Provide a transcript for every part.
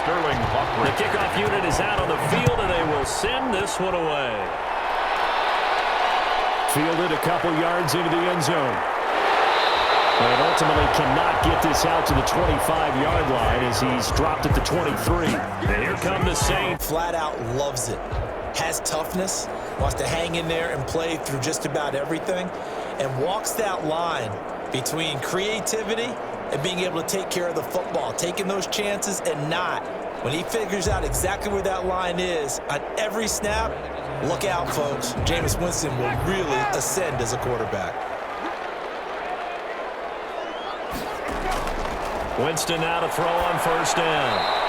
The kickoff unit is out on the field, and they will send this one away. Fielded a couple yards into the end zone. And ultimately cannot get this out to the 25-yard line as he's dropped at the 23. And here come the Saints. Flat out loves it. Has toughness, wants to hang in there and play through just about everything, and walks that line between creativity and being able to take care of the football, taking those chances and not. When he figures out exactly where that line is on every snap, look out, folks. Jameis Winston will really ascend as a quarterback. Winston now to throw on first down.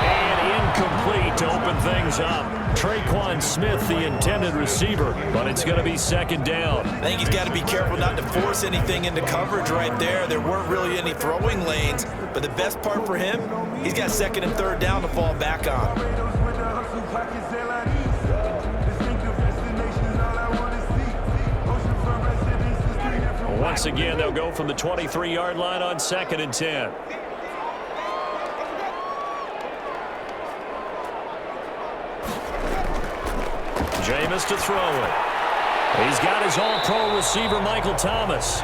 And incomplete to open things up. Traquan Smith, the intended receiver, but it's going to be second down. I think he's got to be careful not to force anything into coverage right there. There weren't really any throwing lanes, but the best part for him, he's got second and third down to fall back on. Once again, they'll go from the 23-yard line on second and 10. Jameis to throw it. He's got his all-pro receiver, Michael Thomas.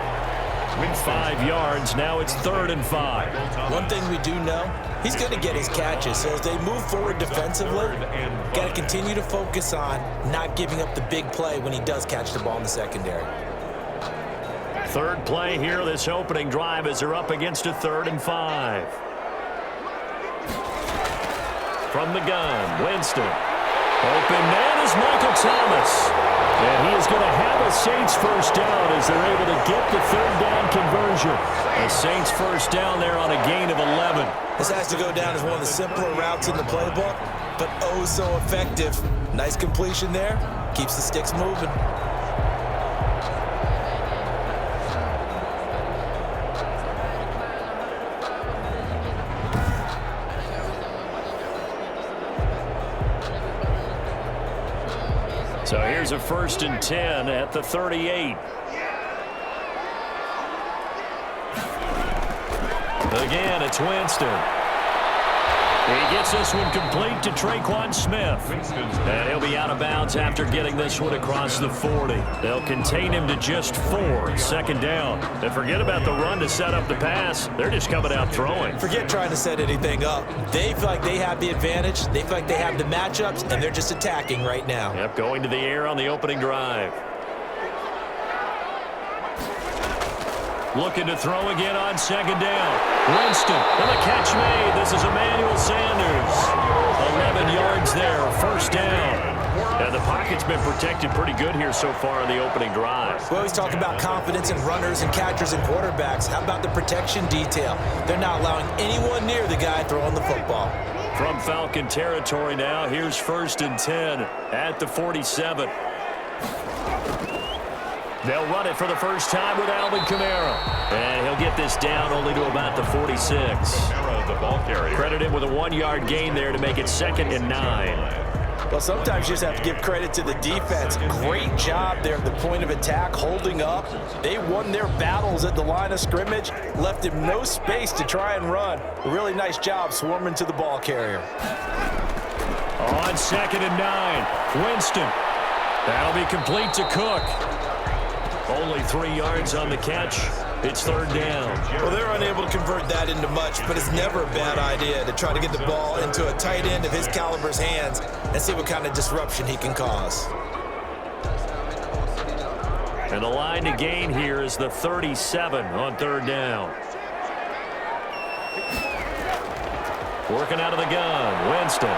With 5 yards, now it's 3rd and 5. One thing we do know, he's going to get his catches. So as they move forward defensively, got to continue to focus on not giving up the big play when he does catch the ball in the secondary. Third play here, this opening drive, as they're up against a 3rd and 5. From the gun, Winston. Open man is Michael Thomas. And he is going to have a Saints first down as they're able to get the 3rd down conversion. A Saints first down there on a gain of 11. This has to go down as one of the simpler routes in the playbook, but oh so effective. Nice completion there. Keeps the sticks moving. So here's a 1st and 10 at the 38. Again, it's Winston. He gets this one complete to Traquan Smith. And he'll be out of bounds after getting this one across the 40. They'll contain him to just 4. Second down. And forget about the run to set up the pass. They're just coming out throwing. Forget trying to set anything up. They feel like they have the advantage. They feel like they have the matchups, and they're just attacking right now. Yep, going to the air on the opening drive. Looking to throw again on second down. Winston, and the catch made. This is Emmanuel Sanders. 11 yards there, 1st down. And the pocket's been protected pretty good here so far in the opening drive. We always talk about confidence in runners and catchers and quarterbacks. How about the protection detail? They're not allowing anyone near the guy throwing the football. From Falcon territory now, here's 1st and 10 at the 47. They'll run it for the first time with Alvin Kamara. And he'll get this down only to about the 46. The ball carrier. Credit him with a 1-yard gain there to make it 2nd and 9. Well, sometimes you just have to give credit to the defense. Great job there at the point of attack, holding up. They won their battles at the line of scrimmage, left him no space to try and run. A really nice job swarming to the ball carrier. On 2nd and 9, Winston. That'll be complete to Cook. Only 3 yards on the catch. It's 3rd down. Well, they're unable to convert that into much, but it's never a bad idea to try to get the ball into a tight end of his caliber's hands and see what kind of disruption he can cause. And the line to gain here is the 37 on 3rd down. Working out of the gun, Winston.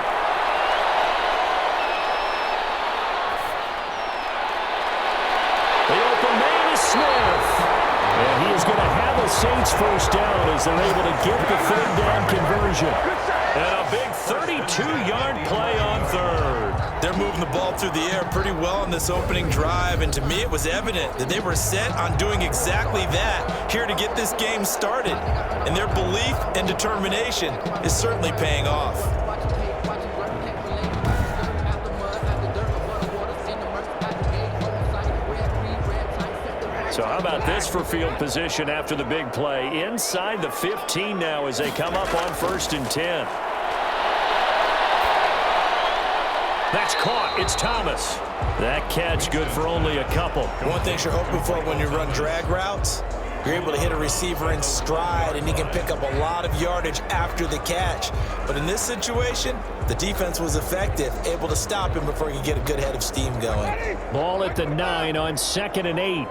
The open man is Smith. And he is going to have a Saints first down as they're able to get the 3rd down conversion. And a big 32-yard play on 3rd. They're moving the ball through the air pretty well in this opening drive, and to me it was evident that they were set on doing exactly that here to get this game started. And their belief and determination is certainly paying off. So how about this for field position after the big play? Inside the 15 now as they come up on 1st and 10. That's caught. It's Thomas. That catch good for only a couple. One thing you're hoping for when you run drag routes, you're able to hit a receiver in stride, and he can pick up a lot of yardage after the catch. But in this situation, the defense was effective, able to stop him before he could get a good head of steam going. Ball at the 9 on 2nd and 8.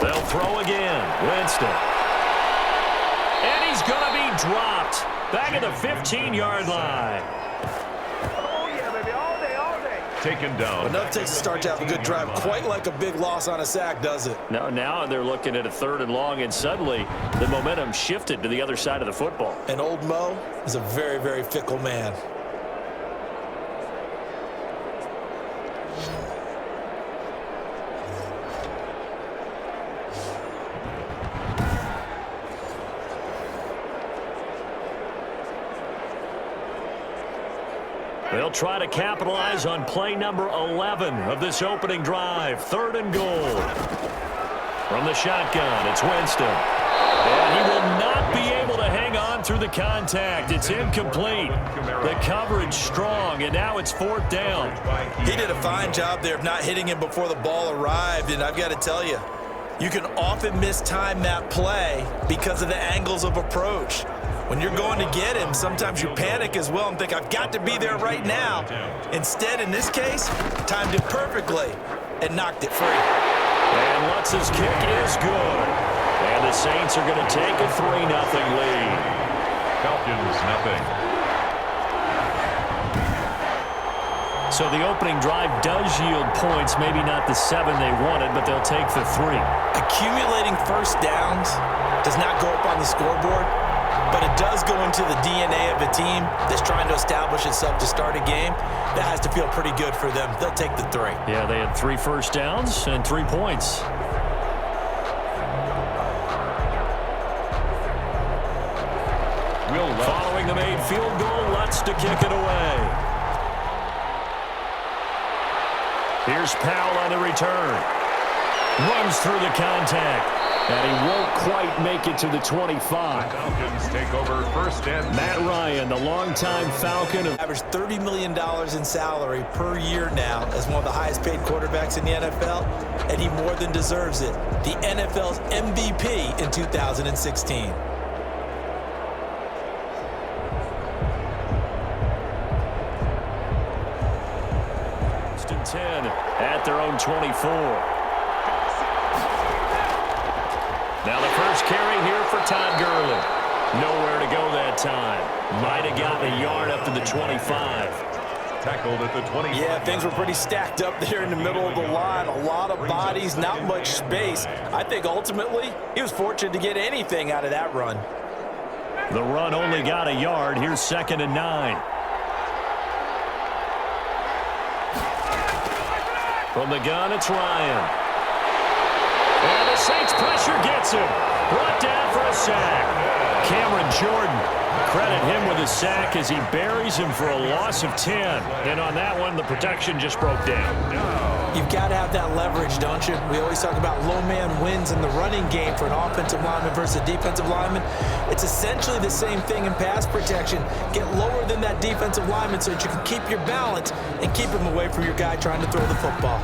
They'll throw again. Winston. And he's going to be dropped. Back at the 15-yard line. Taken down. Enough takes to start to have a good drive. Quite like a big loss on a sack, does it? Now they're looking at a 3rd and long, and suddenly the momentum shifted to the other side of the football. And old Mo is a very, very fickle man. They'll try to capitalize on play number 11 of this opening drive. 3rd and goal. From the shotgun, it's Winston. And he will not be able to hang on through the contact. It's incomplete. The coverage strong, and now it's 4th down. He did a fine job there of not hitting him before the ball arrived, and I've got to tell you, you can often mistime that play because of the angles of approach. When you're going to get him, sometimes you panic as well and think, I've got to be there right now. Instead, in this case, timed it perfectly and knocked it free. And Lutz's kick is good. And the Saints are going to take a 3-0 lead. Falcons, nothing. So the opening drive does yield points, maybe not the 7 they wanted, but they'll take the 3. Accumulating first downs does not go up on the scoreboard, but it does go into the DNA of a team that's trying to establish itself to start a game. That has to feel pretty good for them. They'll take the 3. Yeah, they had 3 first downs and 3 points. Following the made field goal, Lutz to kick it away. Here's Powell on the return. Runs through the contact. And he won't quite make it to the 25. The Falcons take over 1st and Matt Ryan, the longtime Falcon. Averaged $30 million in salary per year now as one of the highest paid quarterbacks in the NFL, and he more than deserves it. The NFL's MVP in 2016. First and 10 at their own 24. Now the first carry here for Todd Gurley. Nowhere to go that time. Might have gotten a yard up to the 25. tackled at the 20. Yeah, things were pretty stacked up there in the middle of the line. A lot of bodies, not much space. I think ultimately he was fortunate to get anything out of that run. The run only got a yard. Here's 2nd and 9. From the gun, it's Ryan. And the Saints pressure gets him. Brought down for a sack. Cameron Jordan, credit him with a sack as he buries him for a loss of 10. And on that one, the protection just broke down. You've got to have that leverage, don't you? We always talk about low man wins in the running game for an offensive lineman versus a defensive lineman. It's essentially the same thing in pass protection. Get lower than that defensive lineman so that you can keep your balance and keep him away from your guy trying to throw the football.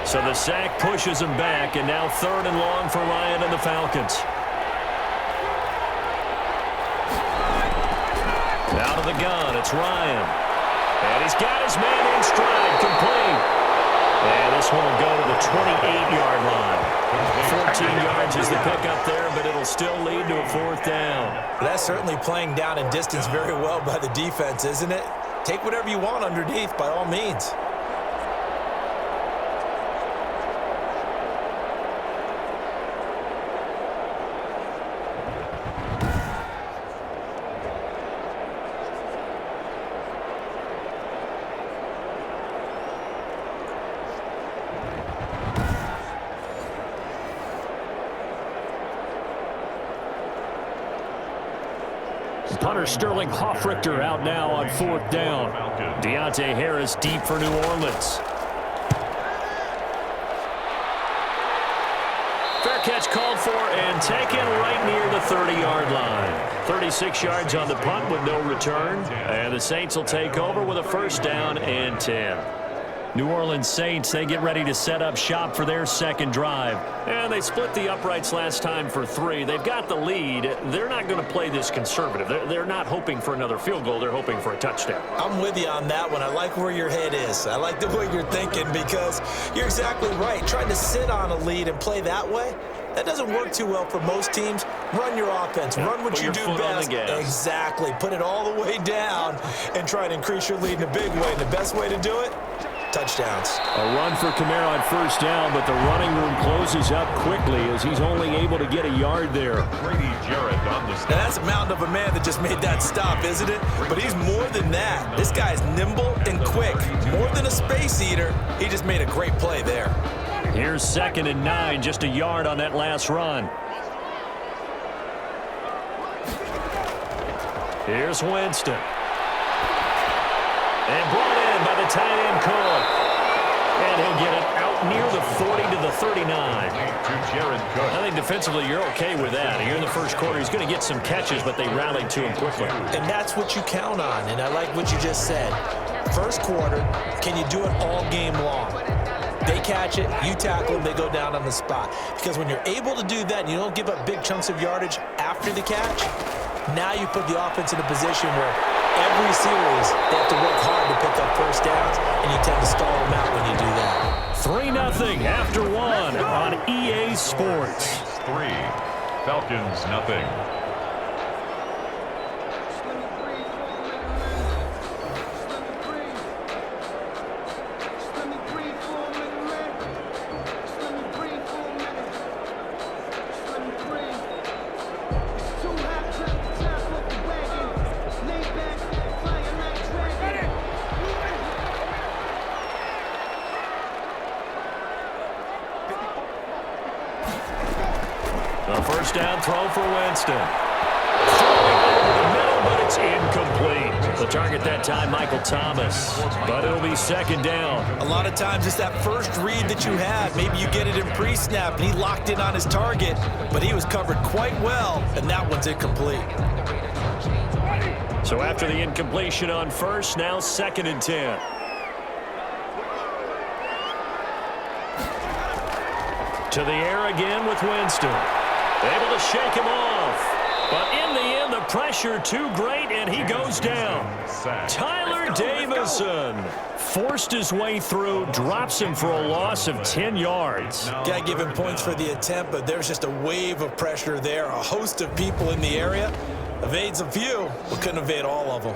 So the sack pushes him back, and now 3rd and long for Ryan and the Falcons. Out of the gun, it's Ryan. And he's got his man in stride, complete. And this one will go to the 28-yard line. 14 yards is the pickup there, but it'll still lead to a 4th down. That's certainly playing down in distance very well by the defense, isn't it? Take whatever you want underneath, by all means. Punter Sterling Hoffrichter out now on 4th down. Deontay Harris deep for New Orleans. catch called for and taken right near the 30-yard line. 36 yards on the punt with no return. And the Saints will take over with a first down and 10. New Orleans Saints, they get ready to set up shop for their second drive. And they split the uprights last time for 3. They've got the lead. They're not going to play this conservative. They're not hoping for another field goal. They're hoping for a touchdown. I'm with you on that one. I like where your head is. I like the way you're thinking because you're exactly right. Trying to sit on a lead and play that way, that doesn't work too well for most teams. Run your offense. Run what you do best. Exactly. Put it all the way down and try to increase your lead in a big way. And the best way to do it? Touchdowns. A run for Kamara on first down, but the running room closes up quickly as he's only able to get a yard there. Brady Jarrett on the stop. Now that's a mountain of a man that just made that stop, isn't it? But he's more than that. This guy's nimble and quick. More than a space eater. He just made a great play there. Here's 2nd and 9, just a yard on that last run. Here's Winston. And brought in by the tight end Cook. And he'll get it out near the 40 to the 39. I think defensively you're okay with that. Here in the first quarter, he's going to get some catches, but they rallied to him quickly. And that's what you count on, and I like what you just said. First quarter, can you do it all game long? They catch it, you tackle them, they go down on the spot. Because when you're able to do that and you don't give up big chunks of yardage after the catch, now you put the offense in a position where every series they have to work hard to pick up first downs, and you tend to stall them out when you do that. 3-0 after 1 on EA Sports. 3, Falcons nothing. First down throw for Winston. Throwing over the middle, but it's incomplete. The target that time, Michael Thomas. But it'll be 2nd down. A lot of times it's that first read that you had. Maybe you get it in pre-snap, and he locked in on his target, but he was covered quite well, and that one's incomplete. So after the incompletion on first, now 2nd and 10. To the air again with Winston. Able to shake him off. But in the end, the pressure too great, and he goes down. Tyler Davison forced his way through, drops him for a loss of 10 yards. Got to give him points for the attempt, but there's just a wave of pressure there. A host of people in the area. Evades a few, but couldn't evade all of them.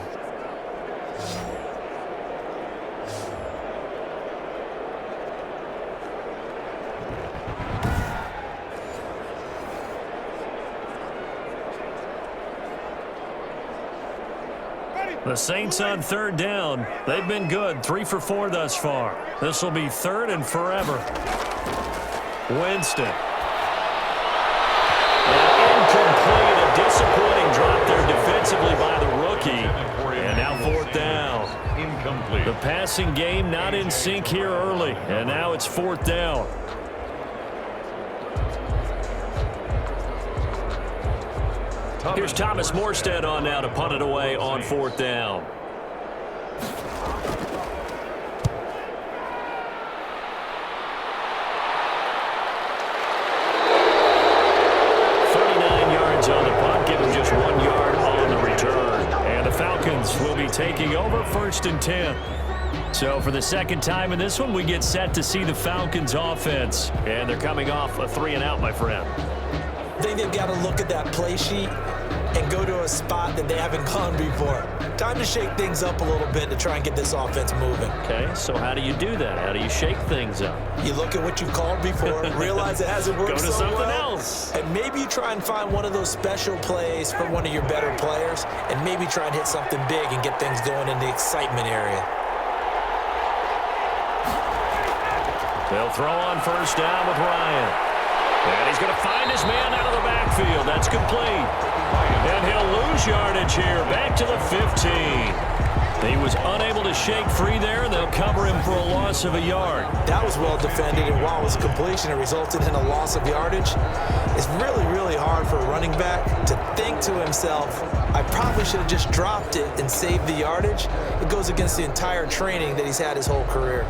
The Saints on 3rd down. They've been good, 3 for 4 thus far. This will be 3rd and forever. Winston. And incomplete. A disappointing drop there defensively by the rookie. And now 4th down. Incomplete. The passing game not in sync here early. And now it's 4th down. Here's Thomas Morstead on now to punt it away on 4th down. On the punt, give him just 1 yard on the return. And the Falcons will be taking over 1st and 10. So for the 2nd time in this one, we get set to see the Falcons offense. And they're coming off a 3-and-out, my friend. I think they've got to look at that play sheet and go to a spot that they haven't gone before. Time to shake things up a little bit to try and get this offense moving. Okay, so how do you do that? How do you shake things up? You look at what you've called before, realize it hasn't worked so well. Go to something else. And maybe you try and find one of those special plays from one of your better players, and maybe try and hit something big and get things going in the excitement area. They'll throw on 1st down with Ryan. And he's going to find his man out of the backfield. That's complete. And he'll lose yardage here. Back to the 15. He was unable to shake free there, and they'll cover him for a loss of a yard. That was well defended, and while it was a completion, it resulted in a loss of yardage. It's really, really hard for a running back to think to himself, I probably should have just dropped it and saved the yardage. It goes against the entire training that he's had his whole career.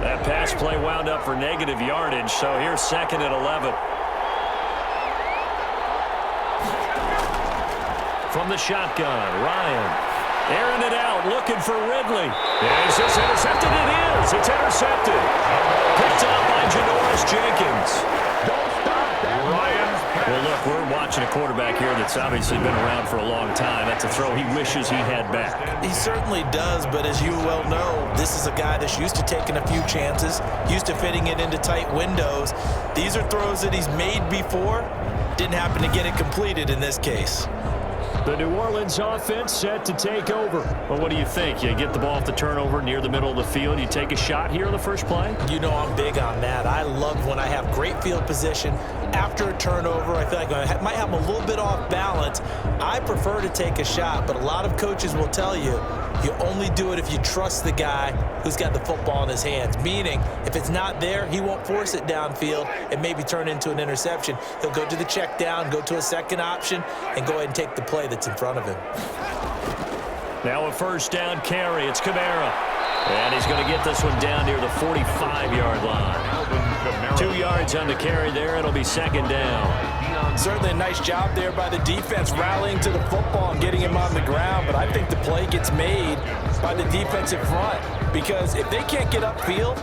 That pass play wound up for negative yardage, so here's 2nd and 11. From the shotgun, Ryan airing it out, looking for Ridley. Is this intercepted? It is. It's intercepted. Picked up by Janoris Jenkins. Don't stop that, Ryan. Well, look, we're watching a quarterback here that's obviously been around for a long time. That's a throw he wishes he had back. He certainly does, but as you well know, this is a guy that's used to taking a few chances, used to fitting it into tight windows. These are throws that he's made before. Didn't happen to get it completed in this case. The New Orleans offense set to take over. Well, what do you think? You get the ball off the turnover near the middle of the field. You take a shot here on the first play? You know I'm big on that. I love when I have great field position. After a turnover, I feel like I might have a little bit off balance. I prefer to take a shot, but a lot of coaches will tell you, you only do it if you trust the guy who's got the football in his hands. Meaning, if it's not there, he won't force it downfield and maybe turn into an interception. He'll go to the check down, go to a second option, and go ahead and take the play that's in front of him. Now a first down carry. It's Kamara. And he's going to get this one down near the 45-yard line. 2 yards on the carry there. It'll be 2nd down. Certainly a nice job there by the defense rallying to the football and getting him on the ground, but I think the play gets made by the defensive front because if they can't get upfield,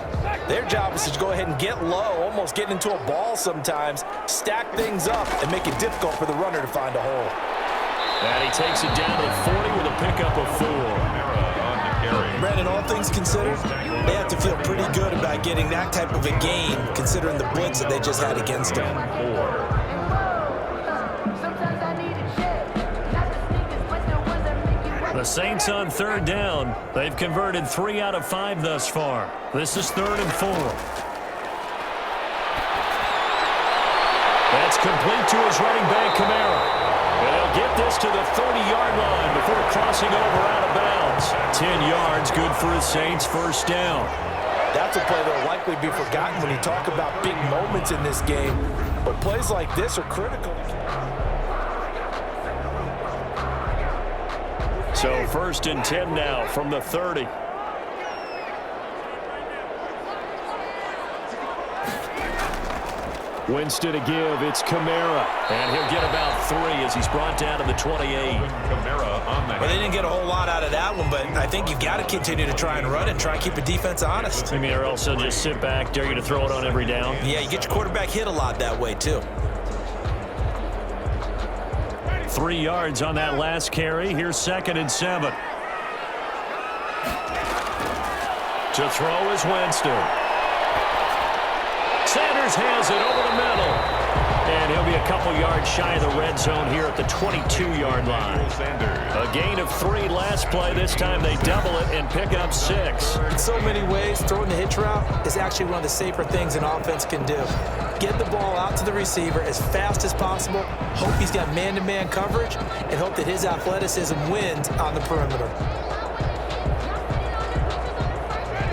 their job is to go ahead and get low, almost get into a ball sometimes, stack things up, and make it difficult for the runner to find a hole. And he takes it down to the 40 with a pickup of 4. Brandon, all things considered, they have to feel pretty good about getting that type of a gain considering the blitz that they just had against them. The Saints on 3rd down. They've converted 3 out of 5 thus far. This is 3rd and 4. That's complete to his running back, Kamara. And he'll get this to the 30-yard line before crossing over out of bounds. 10 yards, good for his Saints, first down. That's a play that will likely be forgotten when you talk about big moments in this game. But plays like this are critical. So 1st and 10 now from the 30. Winston to give. It's Kamara. And he'll get about 3 as he's brought down to the 28. Kamara on the Well, they didn't get a whole lot out of that one, but I think you've got to continue to try and run and try and keep the defense honest. I mean, or else they'll just sit back, dare you to throw it on every down. Yeah, you get your quarterback hit a lot that way, too. 3 yards on that last carry. Here's 2nd and 7. To throw is Winston. Sanders has it over the middle. And he'll be a couple yards shy of the red zone here at the 22-yard line. A gain of 3 last play. This time they double it and pick up 6. In so many ways, throwing the hitch route is actually one of the safer things an offense can do. Get the ball out to the receiver as fast as possible, hope he's got man-to-man coverage, and hope that his athleticism wins on the perimeter.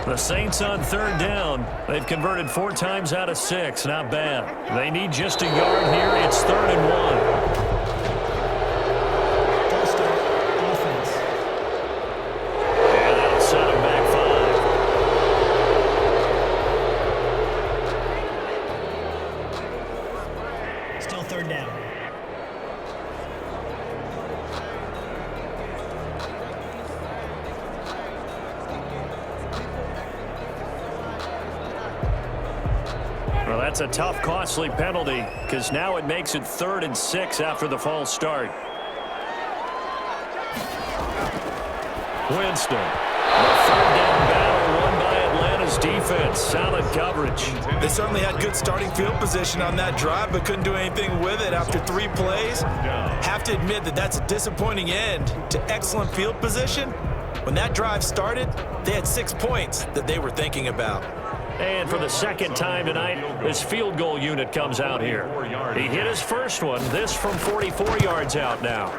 The Saints on 3rd down. They've converted 4 times out of 6. Not bad. They need just a yard here. It's 3rd and 1. And that'll set them back 5. Still 3rd down. Well, that's a tough, costly penalty because now it makes it 3rd and 6 after the false start. Winston. The 3rd down battle won by Atlanta's defense. Solid coverage. They certainly had good starting field position on that drive, but couldn't do anything with it after 3 plays. Have to admit that that's a disappointing end to excellent field position. When that drive started, they had 6 points that they were thinking about. And for the second time tonight, this field goal unit comes out here. He hit his first one, this from 44 yards out now.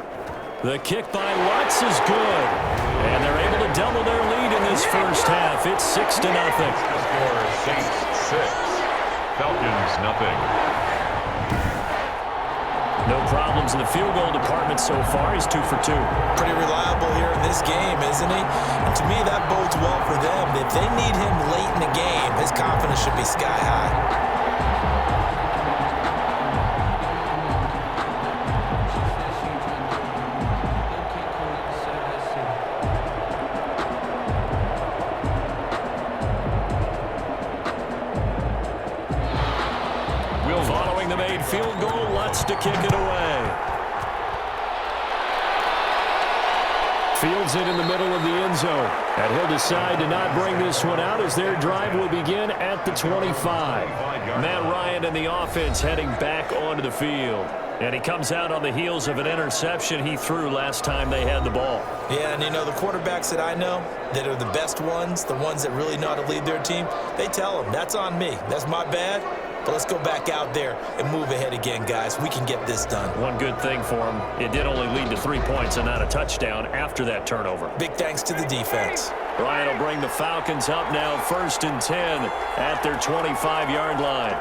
The kick by Lutz is good. And they're able to double their lead in this first half. It's 6-0. Score Saints 6, Falcons nothing. No problems in the field goal department so far. He's 2 for 2. Pretty reliable here in this game, isn't he? And to me, that bodes well for them. If they need him late in the game, his confidence should be sky high. Following the made field goal, Lutz to kick it away. Fields it in the middle of the end zone. And he'll decide to not bring this one out as their drive will begin at the 25. Matt Ryan and the offense heading back onto the field. And he comes out on the heels of an interception he threw last time they had the ball. Yeah, and you know, the quarterbacks that I know that are the best ones, the ones that really know how to lead their team, they tell them, that's on me. That's my bad. But let's go back out there and move ahead again, guys. We can get this done. One good thing for him, it did only lead to 3 points and not a touchdown after that turnover. Big thanks to the defense. Ryan will bring the Falcons up now 1st and 10 at their 25-yard line.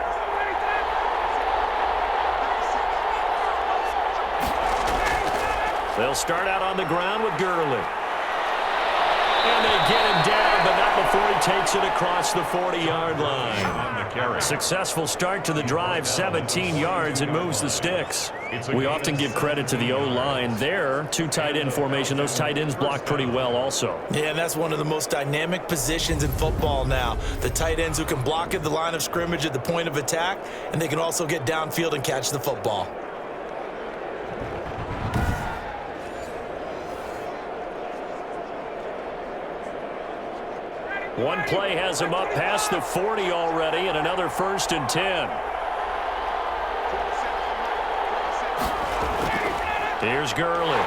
They'll start out on the ground with Gurley. And they get him down, but not before he takes it across the 40-yard line. Successful start to the drive, 17 yards, and moves the sticks. We often give credit to the O-line there, 2 tight end formation. Those tight ends block pretty well also. Yeah, and that's one of the most dynamic positions in football now. The tight ends who can block at the line of scrimmage at the point of attack, and they can also get downfield and catch the football. One play has him up past the 40 already, and another 1st and 10. Here's Gurley.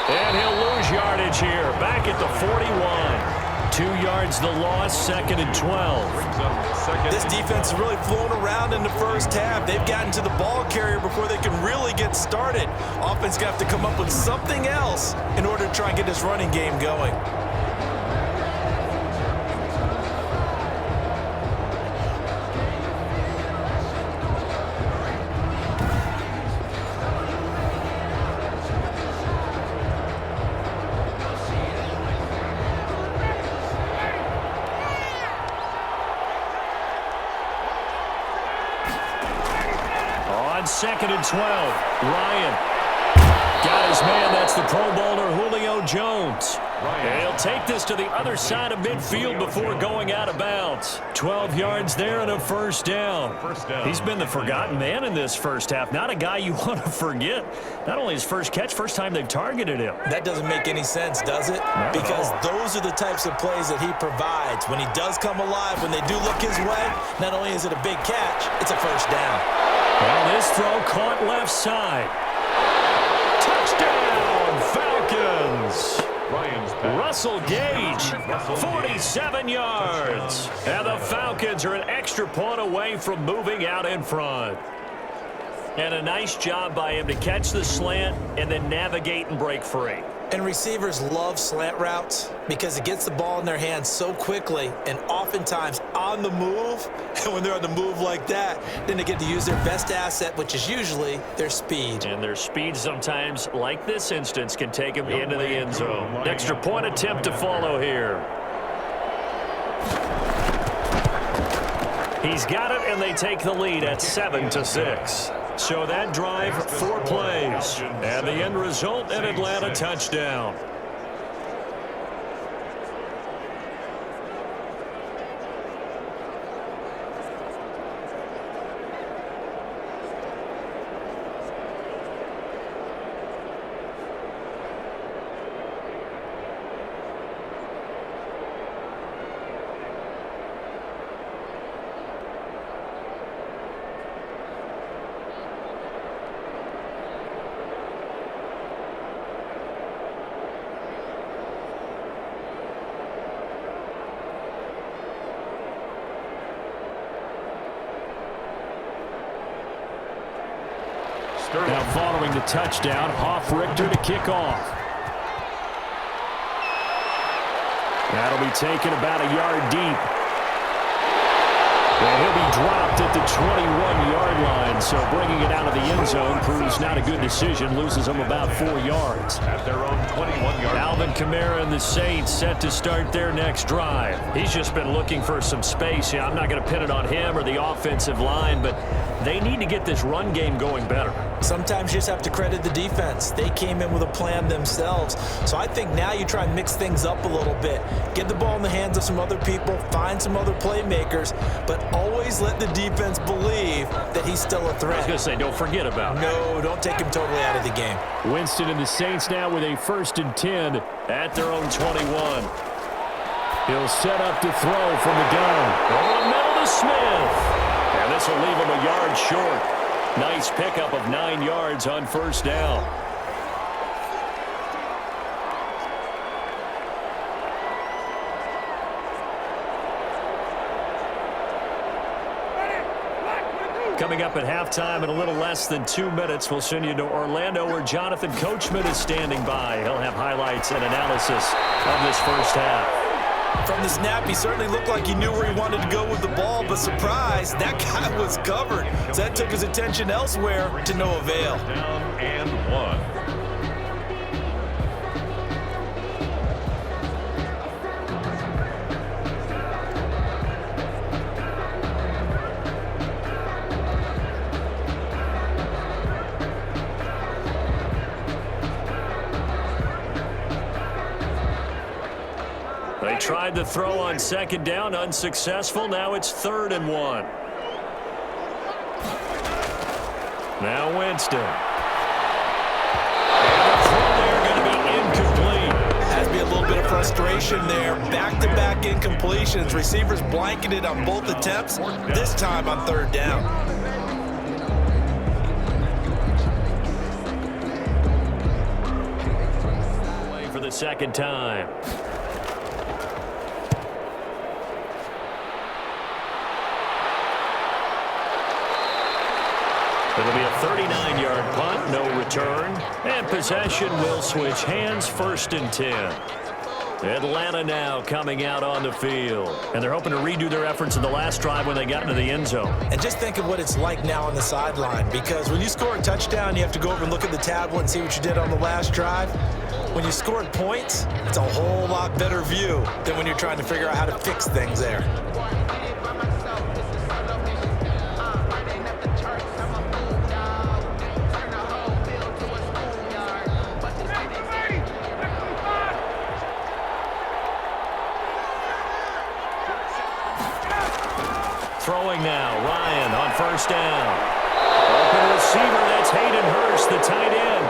And he'll lose yardage here. Back at the 41. 2 yards the loss, 2nd and 12. This defense is really flown around in the first half. They've gotten to the ball carrier before they can really get started. Offense going to have to come up with something else in order to try and get this running game going. On 2nd and 12, Ryan got his man. That's the Pro Bowler Julio Jones. He'll take this to the other side of midfield before going out of bounds. 12 yards there and a 1st down. He's been the forgotten man in this first half. Not a guy you want to forget. Not only his first catch, first time they've targeted him. That doesn't make any sense, does it? Because those are the types of plays that he provides. When he does come alive, when they do look his way, not only is it a big catch, it's a 1st down. Well, this throw caught left side. Touchdown, Falcons. Russell Gage, 47 yards. And the Falcons are an extra point away from moving out in front. And a nice job by him to catch the slant and then navigate and break free. And receivers love slant routes because it gets the ball in their hands so quickly and oftentimes on the move. And when they're on the move like that, then they get to use their best asset, which is usually their speed. And their speed sometimes, like this instance, can take them into the end zone. Extra point attempt to follow here. He's got it, and they take the lead at 7-6. So that drive, 4 plays. And the end result, an Atlanta touchdown. Now following the touchdown, Hoff-Richter to kick off. That'll be taken about a yard deep. Well, he'll be dropped at the 21-yard line, so bringing it out of the end zone proves not a good decision. Loses him about 4 yards. At their own 21-yard. Alvin Kamara and the Saints set to start their next drive. He's just been looking for some space. Yeah, I'm not going to pin it on him or the offensive line, but they need to get this run game going better. Sometimes you just have to credit the defense. They came in with a plan themselves. So I think now you try and mix things up a little bit. Get the ball in the hands of some other people, find some other playmakers, but always let the defense believe that he's still a threat. I was going to say, don't forget about it. No, don't take him totally out of the game. Winston and the Saints now with a 1st and 10 at their own 21. He'll set up to throw from the gun. Over the middle to Smith. And this will leave him a yard short. Nice pickup of 9 yards on 1st down. Coming up at halftime in a little less than 2 minutes, we'll send you to Orlando where Jonathan Coachman is standing by. He'll have highlights and analysis of this first half. From the snap, he certainly looked like he knew where he wanted to go with the ball, but surprise, that guy was covered. So that took his attention elsewhere to no avail. Down and 1. They tried the throw on 2nd down, unsuccessful. Now it's 3rd and 1. Now Winston. And the throw there going to be incomplete. Has to be a little bit of frustration there. Back-to-back incompletions. Receivers blanketed on both attempts, this time on 3rd down. For the 2nd time. It'll be a 39-yard punt, no return, and possession will switch hands, 1st and 10. Atlanta now coming out on the field, and they're hoping to redo their efforts in the last drive when they got into the end zone. And just think of what it's like now on the sideline, because when you score a touchdown, you have to go over and look at the tablet and see what you did on the last drive. When you scored points, it's a whole lot better view than when you're trying to figure out how to fix things there. Throwing now, Ryan on 1st down. Open receiver, that's Hayden Hurst, the tight end.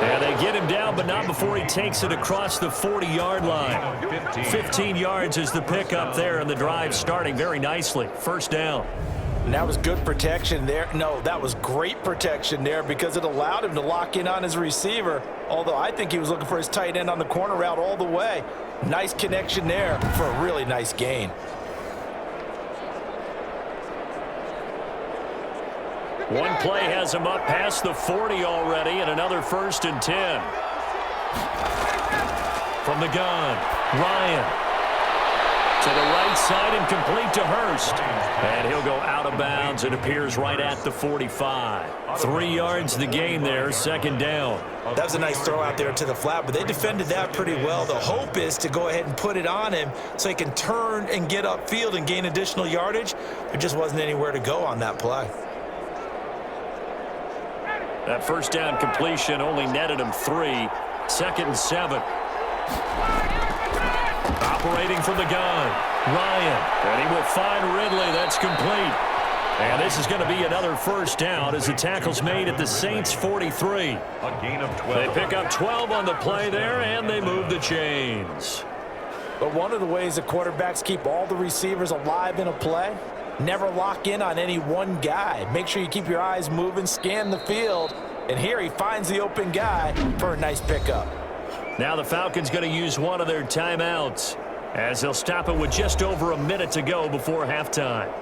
And they get him down, but not before he takes it across the 40-yard line. 15 yards is the pickup there, and the drive starting very nicely. 1st down. And that was good protection there. No, that was great protection there because it allowed him to lock in on his receiver, although I think he was looking for his tight end on the corner route all the way. Nice connection there for a really nice gain. One play has him up past the 40 already, and another 1st and 10. From the gun, Ryan. To the right side and complete to Hurst. And he'll go out of bounds. It appears right at the 45. 3 yards the gain there, 2nd down. That was a nice throw out there to the flat, but they defended that pretty well. The hope is to go ahead and put it on him so he can turn and get upfield and gain additional yardage. There just wasn't anywhere to go on that play. That 1st down completion only netted him 3. 2nd and 7. Operating from the gun, Ryan. And he will find Ridley. That's complete. And this is going to be another 1st down as the tackle's made at the Saints' 43. A gain of 12. They pick up 12 on the play there, and they move the chains. But one of the ways the quarterbacks keep all the receivers alive in a play, never lock in on any one guy. Make sure you keep your eyes moving, scan the field. And here he finds the open guy for a nice pickup. Now the Falcons going to use one of their timeouts as they'll stop it with just over a minute to go before halftime.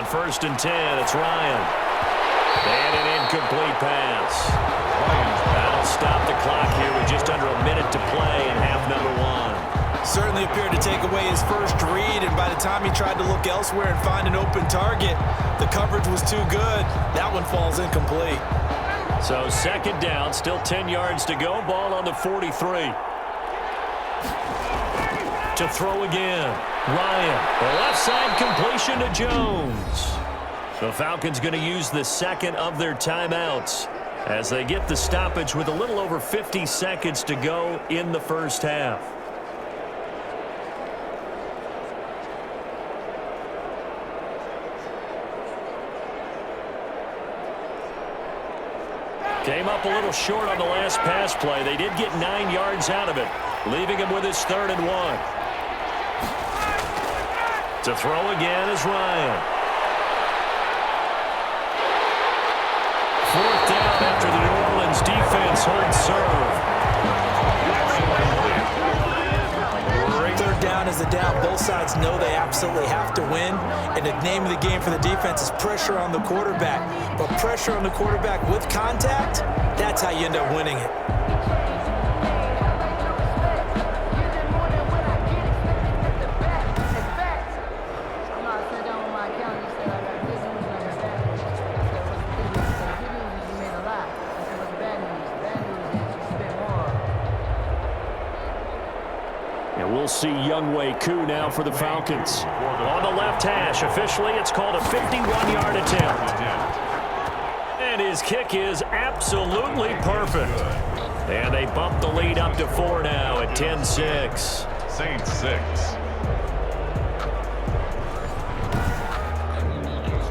first and 10, it's Ryan. And an incomplete pass. That'll stop the clock here with just under a minute to play in half number 1. Certainly appeared to take away his first read, and by the time he tried to look elsewhere and find an open target, the coverage was too good. That one falls incomplete. So second down, still 10 yards to go. Ball on the 43. To throw again. Ryan, the left side completion to Jones. The Falcons going to use the second of their timeouts as they get the stoppage with a little over 50 seconds to go in the first half. Came up a little short on the last pass play. They did get 9 yards out of it, leaving him with his 3rd and 1. To throw again is Ryan. 4th down after the New Orleans defense holds serve. 3rd down is a down. Both sides know they absolutely have to win, and the name of the game for the defense is pressure on the quarterback. But pressure on the quarterback with contact, that's how you end up winning it. We'll see Younghoe Koo now for the Falcons. On the left hash, officially it's called a 51-yard attempt. And his kick is absolutely perfect. And they bump the lead up to 4 now at 10-6. Saints 6.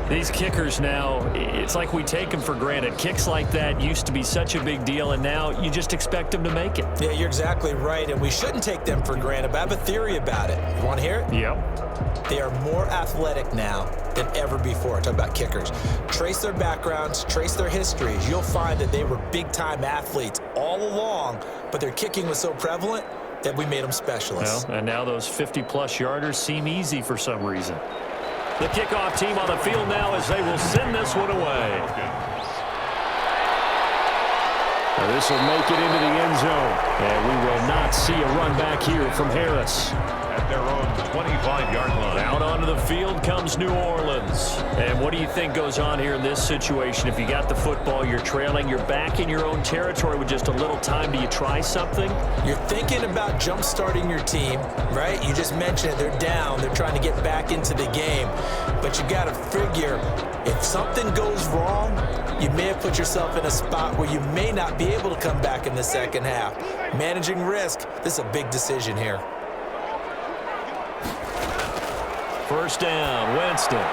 These kickers now, it's like we take them for granted. Kicks like that used to be such a big deal, and now you just expect them to make it. Yeah, you're exactly right, and we shouldn't take them for granted, but I have a theory about it. You want to hear it? Yep. They are more athletic now than ever before. Talk about kickers. Trace their backgrounds, trace their histories. You'll find that they were big-time athletes all along, but their kicking was so prevalent that we made them specialists. Well, and now those 50-plus yarders seem easy for some reason. The kickoff team on the field now as they will send this one away. Now this will make it into the end zone. And we will not see a run back here from Harris. At their own 25-yard line. Out onto the field comes New Orleans. And what do you think goes on here in this situation? If you got the football, you're trailing, you're back in your own territory with just a little time. Do you try something? You're thinking about jump-starting your team, right? You just mentioned it. They're down. They're trying to get back into the game. But you got to figure, if something goes wrong, you may have put yourself in a spot where you may not be able to come back in the second half. Managing risk, this is a big decision here. First down, Winston.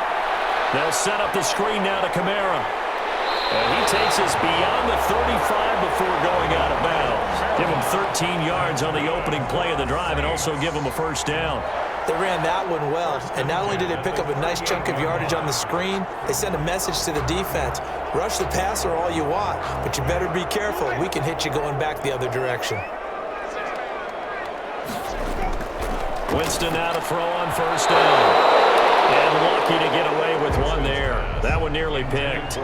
They'll set up the screen now to Kamara. And he takes us beyond the 35 before going out of bounds. Give him 13 yards on the opening play of the drive and also give him a first down. They ran that one well, and not only did they pick up a nice chunk of yardage on the screen, they sent a message to the defense. Rush the passer all you want, but you better be careful. We can hit you going back the other direction. Winston now to throw on first down. And lucky to get away with one there. That one nearly picked.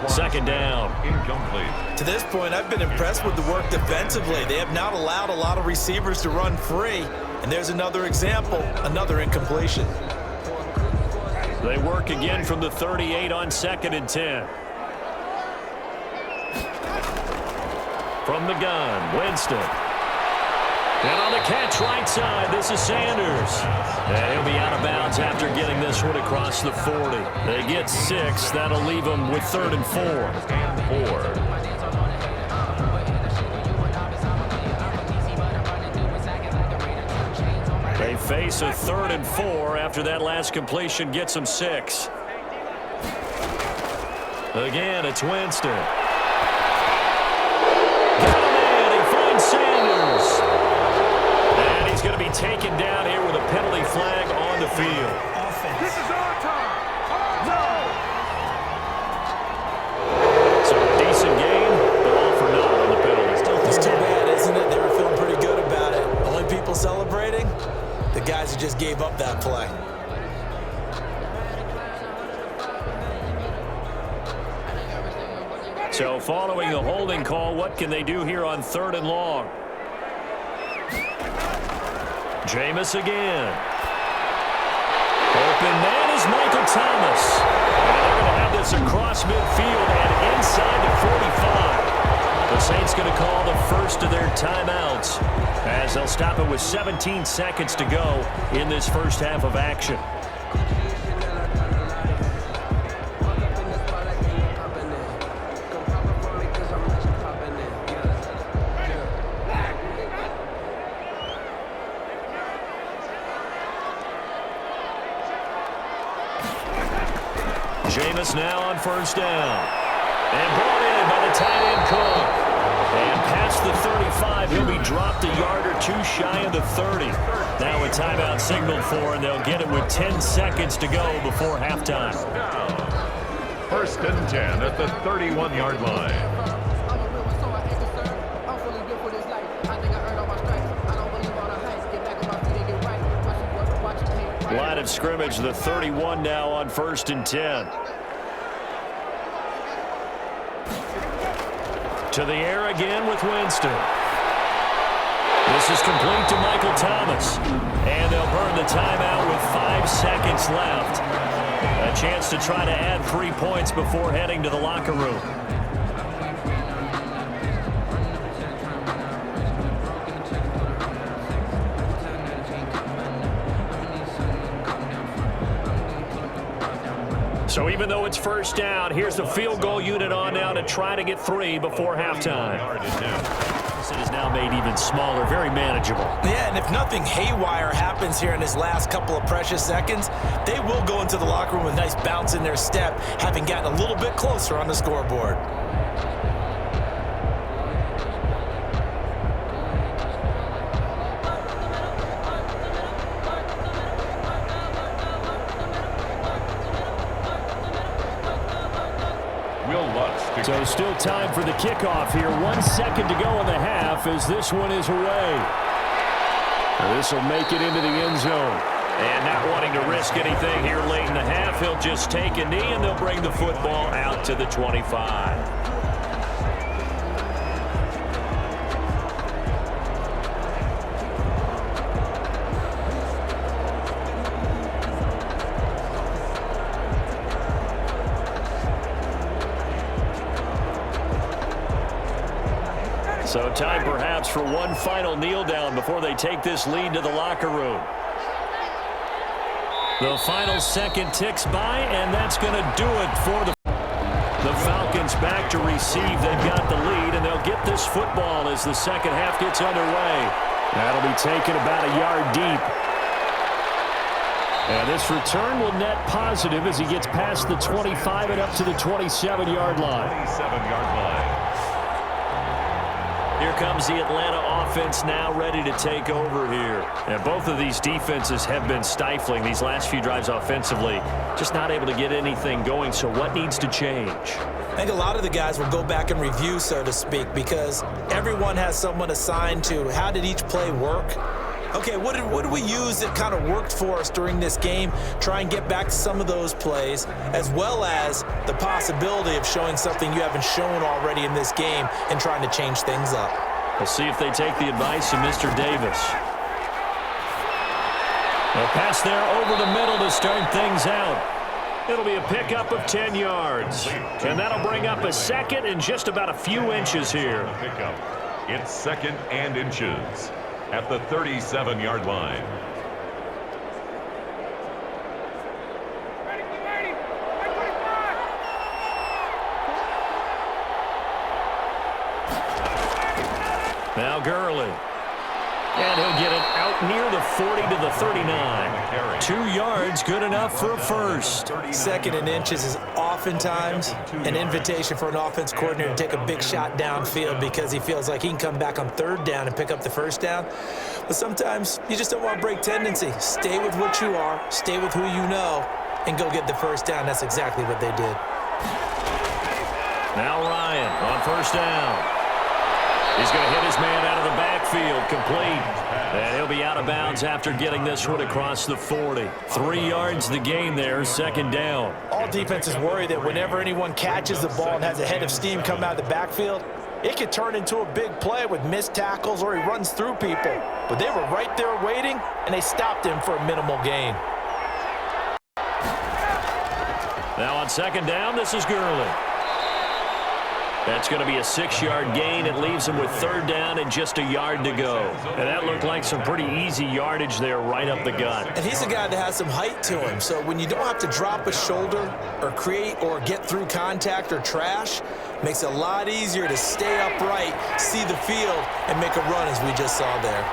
Second down. Incomplete. To this point, I've been impressed with the work defensively. They have not allowed a lot of receivers to run free. And there's another example, another incompletion. They work again from the 38 on 2nd and 10. From the gun, Winston. And on the catch right side, this is Sanders. And he'll be out of bounds after getting this one across the 40. They get 6. That'll leave them with 3rd and 4. And 4. They face a 3rd and 4 after that last completion gets them 6. Again, it's Winston. Got him in. He finds Sanders. And he's going to be taken down here with a penalty flag on the field. This is our time. So a decent game, but all for naught on the penalty. It's too bad, isn't it? They were feeling pretty good about it. Only people celebrating? The guys who just gave up that play. So following the holding call, what can they do here on 3rd and long? Jameis again. Open man is Michael Thomas. And they're going to have this across midfield and inside the 45. The Saints going to call the first of their timeouts as they'll stop it with 17 seconds to go in this first half of action. Jameis now on 1st down. And brought in by the tight end Cook. And past the 35, he'll be dropped a yard or two shy of the 30. Now a timeout signaled for, and they'll get it with 10 seconds to go before halftime. 1st and 10 at the 31-yard line. Line of scrimmage, the 31 now on 1st and 10. To the air again with Winston. This is complete to Michael Thomas. And they'll burn the timeout with 5 seconds left. A chance to try to add 3 points before heading to the locker room. So even though it's 1st down, here's the field goal unit on now to try to get 3 before halftime. It is now made even smaller, very manageable. Yeah, and if nothing haywire happens here in his last couple of precious seconds, they will go into the locker room with a nice bounce in their step, having gotten a little bit closer on the scoreboard. So still time for the kickoff here. 1 second to go in the half as this one is away. This will make it into the end zone. And not wanting to risk anything here late in the half, he'll just take a knee and they'll bring the football out to the 25. So time perhaps for one final kneel down before they take this lead to the locker room. The final second ticks by, and that's going to do it for the Falcons back to receive. They've got the lead, and they'll get this football as the second half gets underway. That'll be taken about a yard deep. And this return will net positive as he gets past the 25 and up to the 27-yard line. 27-yard line. Here comes the Atlanta offense now ready to take over here. And both of these defenses have been stifling these last few drives offensively. Just not able to get anything going, so what needs to change? I think a lot of the guys will go back and review, so to speak, because everyone has someone assigned to how did each play work. Okay, what did we use that kind of worked for us during this game? Try and get back to some of those plays, as well as the possibility of showing something you haven't shown already in this game and trying to change things up. We'll see if they take the advice of Mr. Davis. A pass there over the middle to start things out. It'll be a pickup of 10 yards. And that'll bring up a second and just about a few inches here. It's 2nd and inches at the 37-yard line. Now Gurley. And he'll get it out near the 40 to the 39. 2 yards, good enough for a first. 2nd and inches is oftentimes an invitation for an offense coordinator to take a big shot downfield because he feels like he can come back on 3rd down and pick up the 1st down. But sometimes you just don't want to break tendency. Stay with what you are, stay with who you know, and go get the 1st down. That's exactly what they did. Now Ryan on 1st down. He's going to hit his man out of the backfield, complete. And he'll he'll be out of bounds after getting this one across the 40. 3 yards the gain there, second down. All defenses worry that whenever anyone catches the ball and has a head of steam come out of the backfield, it could turn into a big play with missed tackles or he runs through people. But they were right there waiting, and they stopped him for a minimal gain. Now on second down, this is Gurley. That's going to be a 6-yard gain. It leaves him with third down and just a yard to go. And that looked like some pretty easy yardage there right up the gut. And he's a guy that has some height to him. So when you don't have to drop a shoulder or create or get through contact or trash, makes it a lot easier to stay upright, see the field, and make a run as we just saw there.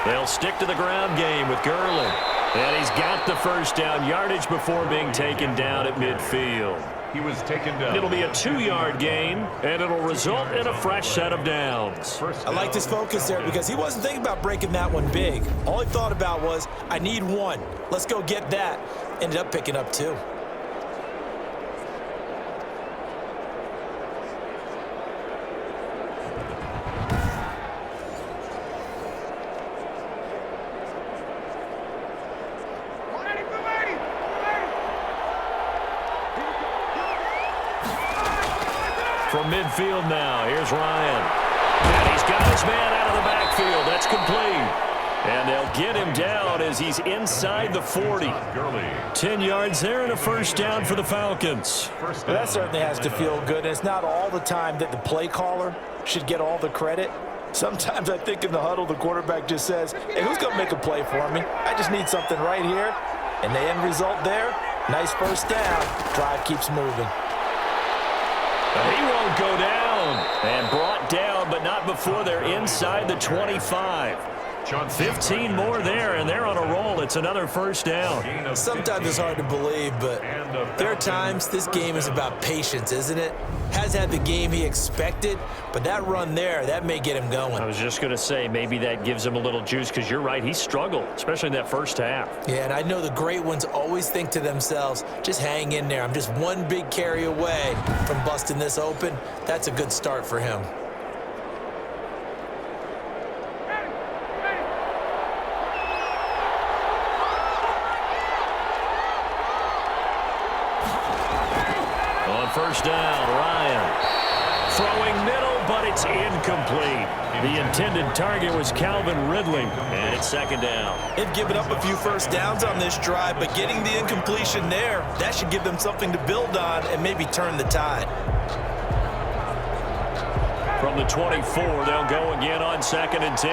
They'll stick to the ground game with Gurley. And he's got the first down yardage before being taken down at midfield. He was taken down. It'll be a 2-yard gain, and it'll result in a fresh set of downs. I liked his focus there because he wasn't thinking about breaking that one big. All he thought about was, I need one. Let's go get that. Ended up picking up 2. From midfield now, here's Ryan. And he's got his man out of the backfield. That's complete. And they'll get him down as he's inside the 40. 10 yards there and a first down for the Falcons. Well, that certainly has to feel good. And it's not all the time that the play caller should get all the credit. Sometimes I think in the huddle, the quarterback just says, hey, who's going to make a play for me? I just need something right here. And the end result there, nice first down. Drive keeps moving. He won't go down. And brought down, but not before they're inside the 25. 15 more there, and they're on a roll. It's another first down. Sometimes it's hard to believe, but there are times this game is about patience, isn't it? Has had the game he expected, but that run there, that may get him going. I was just going to say, maybe that gives him a little juice, because you're right, he struggled, especially in that first half. Yeah, and I know the great ones always think to themselves, just hang in there. I'm just one big carry away from busting this open. That's a good start for him. First down, Ryan. Throwing middle, but it's incomplete. The intended target was Calvin Ridley, and it's second down. They've given up a few first downs on this drive, but getting the incompletion there, that should give them something to build on and maybe turn the tide. From the 24, they'll go again on second and 10.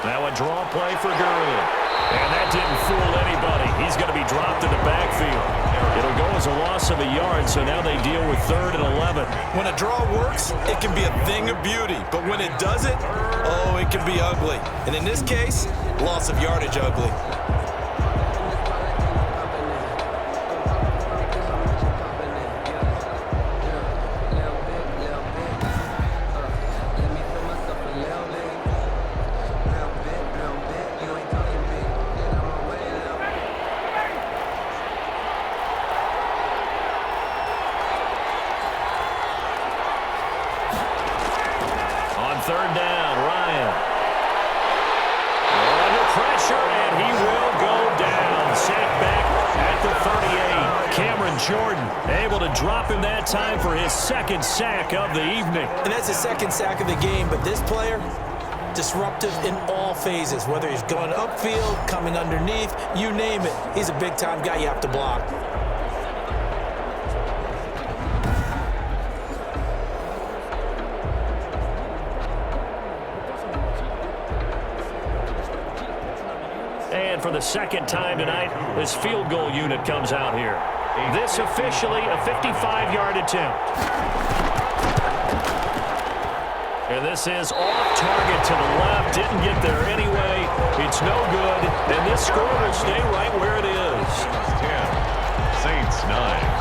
Now a draw play for Gurley. And that didn't fool anybody. He's going to be dropped in the backfield. It'll go as a loss of a yard, so now they deal with 3rd and 11. When a draw works, it can be a thing of beauty. But when it doesn't, oh, it can be ugly. And in this case, loss of yardage ugly. Third down, Ryan. Under pressure, and he will go down. Sacked back at the 38. Cameron Jordan able to drop him that time for his second sack of the evening. And that's his second sack of the game, but this player, disruptive in all phases, whether he's going upfield, coming underneath, you name it. He's a big-time guy you have to block. And for the second time tonight, this field goal unit comes out here. This officially a 55-yard attempt. And this is off target to the left. Didn't get there anyway. It's no good. And this score will stay right where it is. 10, Saints 9.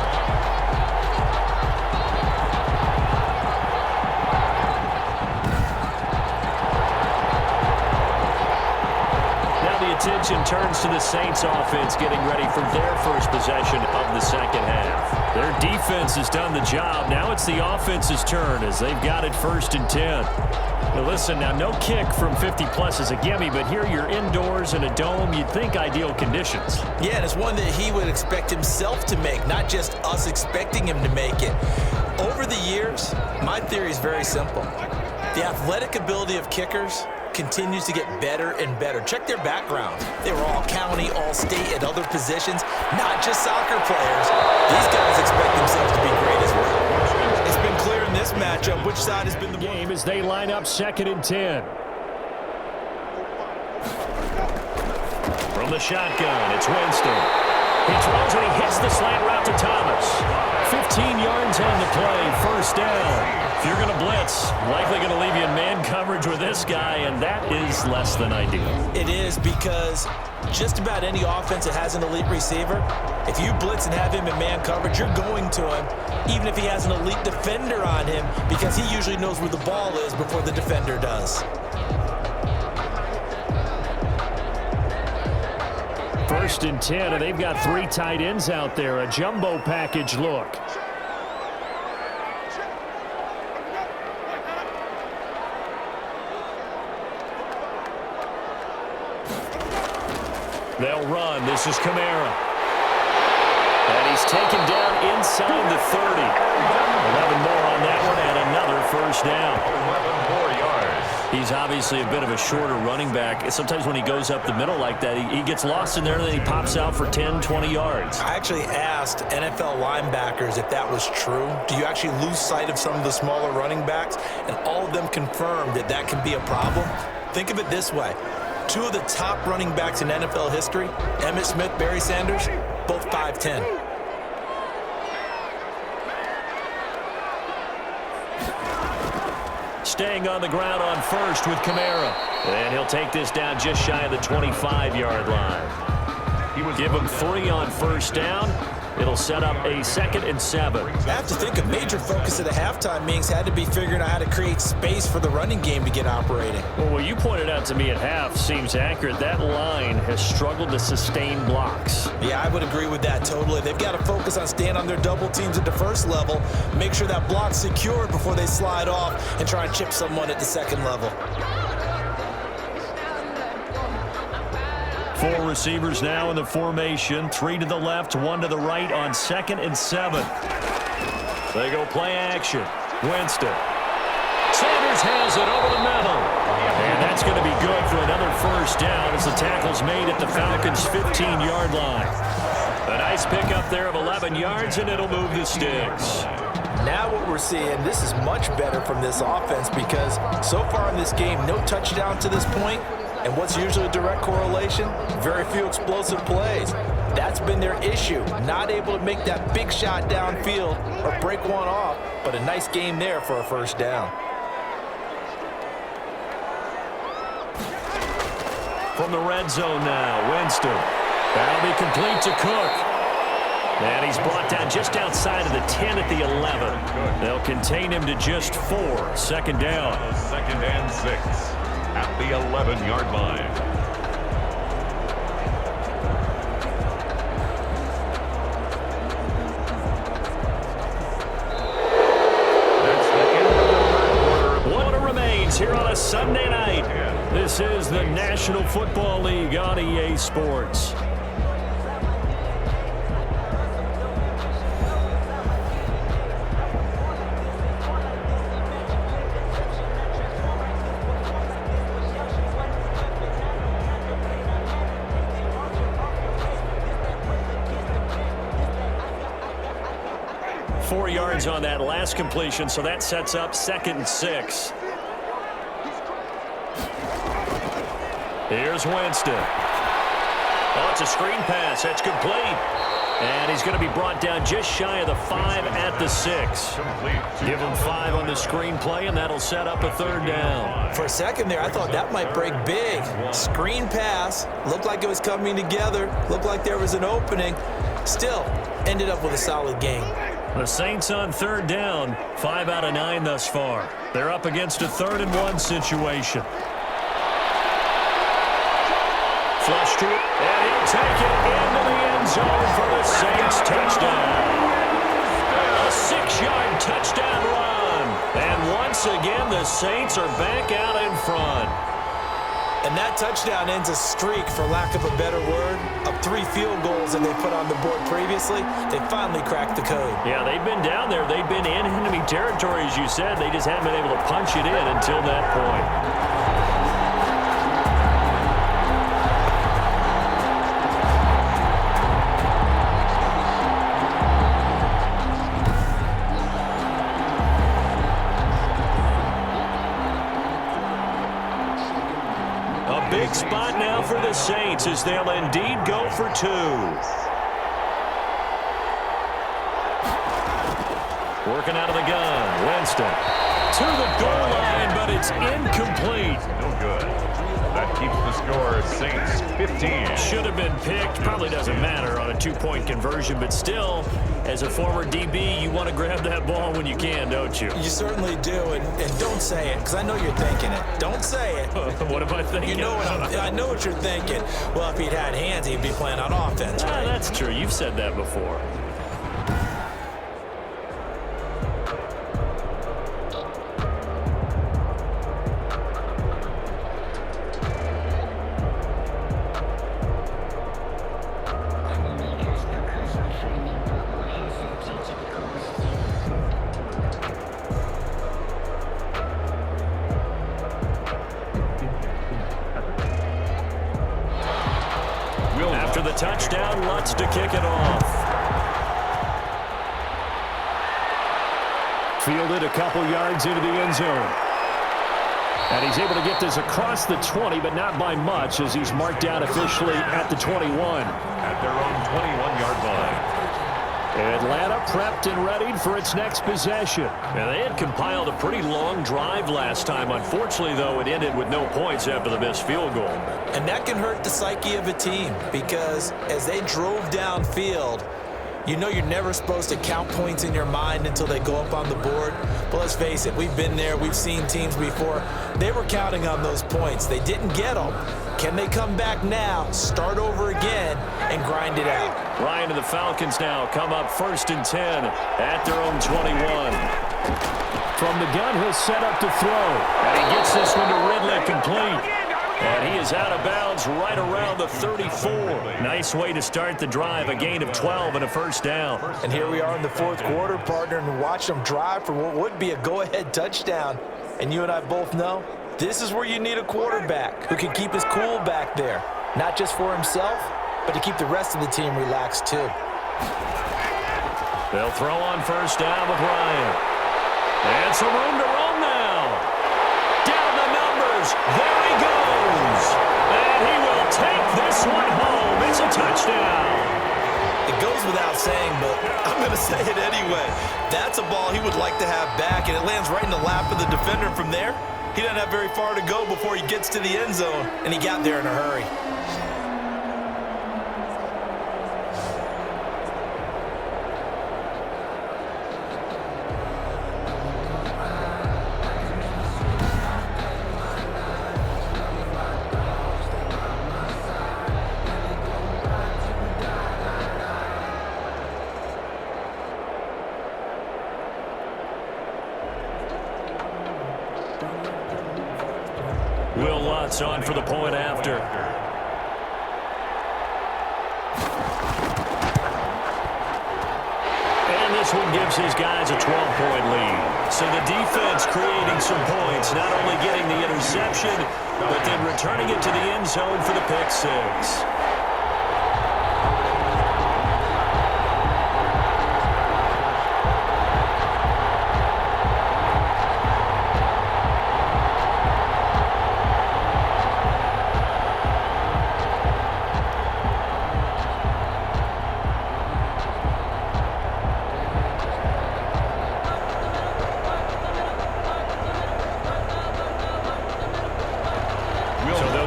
Attention turns to the Saints offense getting ready for their first possession of the second half. defense has done the job. Now it's the offense's turn as they've got it 1st and 10. Now listen, now no kick from 50-plus is a gimme, but here you're indoors in a dome. You'd think ideal conditions. Yeah, and it's one that he would expect himself to make, not just us expecting him to make it. Over the years, my theory is very simple. The athletic ability of kickers continues to get better and better. Check their background. They were all county, all state, at other positions, not just soccer players. These guys expect themselves to be great as well. It's been clear in this matchup which side has been the game as they line up 2nd and 10. From the shotgun, it's Winston. He throws and he hits the slant route to Thomas. 15 yards on the play, 1st down. If you're going to blitz, likely going to leave you in man coverage with this guy, and that is less than ideal. It is, because just about any offense that has an elite receiver, if you blitz and have him in man coverage, you're going to him, even if he has an elite defender on him, because he usually knows where the ball is before the defender does. 1st and 10, and they've got 3 tight ends out there. A jumbo package look. They'll run. This is Kamara. And he's taken down inside the 30. 11 more on that one, and another 1st down. 11 more yards. He's obviously a bit of a shorter running back. Sometimes when he goes up the middle like that, he gets lost in there, and then he pops out for 10, 20 yards. I actually asked NFL linebackers if that was true. Do you actually lose sight of some of the smaller running backs? And all of them confirmed that that can be a problem. Think of it this way. 2 of the top running backs in NFL history, Emmitt Smith, Barry Sanders, both 5'10". Staying on the ground on 1st with Kamara. And he'll take this down just shy of the 25-yard line. Give him 3 on 1st down. It'll set up a 2nd and 7. I have to think a major focus at the halftime meetings had to be figuring out how to create space for the running game to get operating. Well, what you pointed out to me at half seems accurate. That line has struggled to sustain blocks. Yeah, I would agree with that totally. They've got to focus on staying on their double teams at the 1st level, make sure that block's secured before they slide off and try and chip someone at the 2nd level. 4 receivers now in the formation. 3 to the left, 1 to the right on 2nd and 7. They go play action. Winston. Sanders has it over the middle. And that's going to be good for another 1st down as the tackle's made at the Falcons' 15-yard line. A nice pickup there of 11 yards, and it'll move the sticks. Now what we're seeing, this is much better from this offense because so far in this game, no touchdown to this point. And what's usually a direct correlation? Very few explosive plays. That's been their issue. Not able to make that big shot downfield or break one off, but a nice game there for a 1st down. From the red zone now, Winston. That'll be complete to Cook. And he's brought down just outside of the 10 at the 11. They'll contain him to just 4. 2nd down. 2nd and 6 at the 11-yard line. That's the end of the 3rd quarter. What remains here on a Sunday night. This is the National Football League on EA Sports. Yards on that last completion, so that sets up 2nd and 6. Here's Winston. Oh, it's a screen pass. That's complete. And he's going to be brought down just shy of the 5 at the 6. Give him 5 on the screen play, and that'll set up a 3rd down. For a second there, I thought that might break big. Screen pass. Looked like it was coming together. Looked like there was an opening. Still, ended up with a solid game. The Saints on 3rd down, 5 out of 9 thus far. They're up against a 3rd and 1 situation. Flush to it, and he'll take it into the end zone for the Saints touchdown. A Saints are back out in front. And that touchdown ends a streak, for lack of a better word, of 3 field goals that they put on the board previously. They finally cracked the code. Yeah, they've been down there. They've been in enemy territory, as you said. They just haven't been able to punch it in until that point. Big spot now for the Saints as they'll indeed go for 2. Working out of the gun. Winston to the goal line, but it's incomplete. No good. That keeps the score Saints 15. Should have been picked. Probably doesn't matter on a 2-point conversion, but still, as a former DB, you want to grab that ball when you can, don't you? You certainly do, and don't say it, because I know you're thinking it. Don't say it. What am I thinking? You know I know what you're thinking. Well, if he'd had hands, he'd be playing on offense, right? That's true. You've said that before. After the touchdown, Lutz to kick it off. Fielded a couple yards into the end zone. And he's able to get this across the 20, but not by much, as he's marked down officially at the 21. At their own 21-yard line. Atlanta prepped and readied for its next possession. Now, they had compiled a pretty long drive last time. Unfortunately, though, it ended with no points after the missed field goal. And that can hurt the psyche of a team, because as they drove downfield, you know you're never supposed to count points in your mind until they go up on the board. But let's face it, we've been there. We've seen teams before. They were counting on those points. They didn't get them. Can they come back now, start over again, and grind it out? Ryan and the Falcons now come up 1st and 10 at their own 21. From the gun, he'll set up to throw. And he gets this one to Ridley, complete. And he is out of bounds right around the 34. Nice way to start the drive, a gain of 12 and a first down. And here we are in the 4th quarter, partner, and watch them drive for what would be a go-ahead touchdown. And you and I both know this is where you need a quarterback who can keep his cool back there, not just for himself, but to keep the rest of the team relaxed too. They'll throw on first down with Ryan. And some room to run now. Down the numbers. There he goes. And he will take this one home. It's a touchdown. It goes without saying, but I'm going to say it anyway. That's a ball he would like to have back, and it lands right in the lap of the defender. From there, he doesn't have very far to go before he gets to the end zone, and he got there in a hurry. Will Lutz on for the point after. And this one gives his guys a 12-point lead. So the defense creating some points, not only getting the interception, but then returning it to the end zone for the pick six.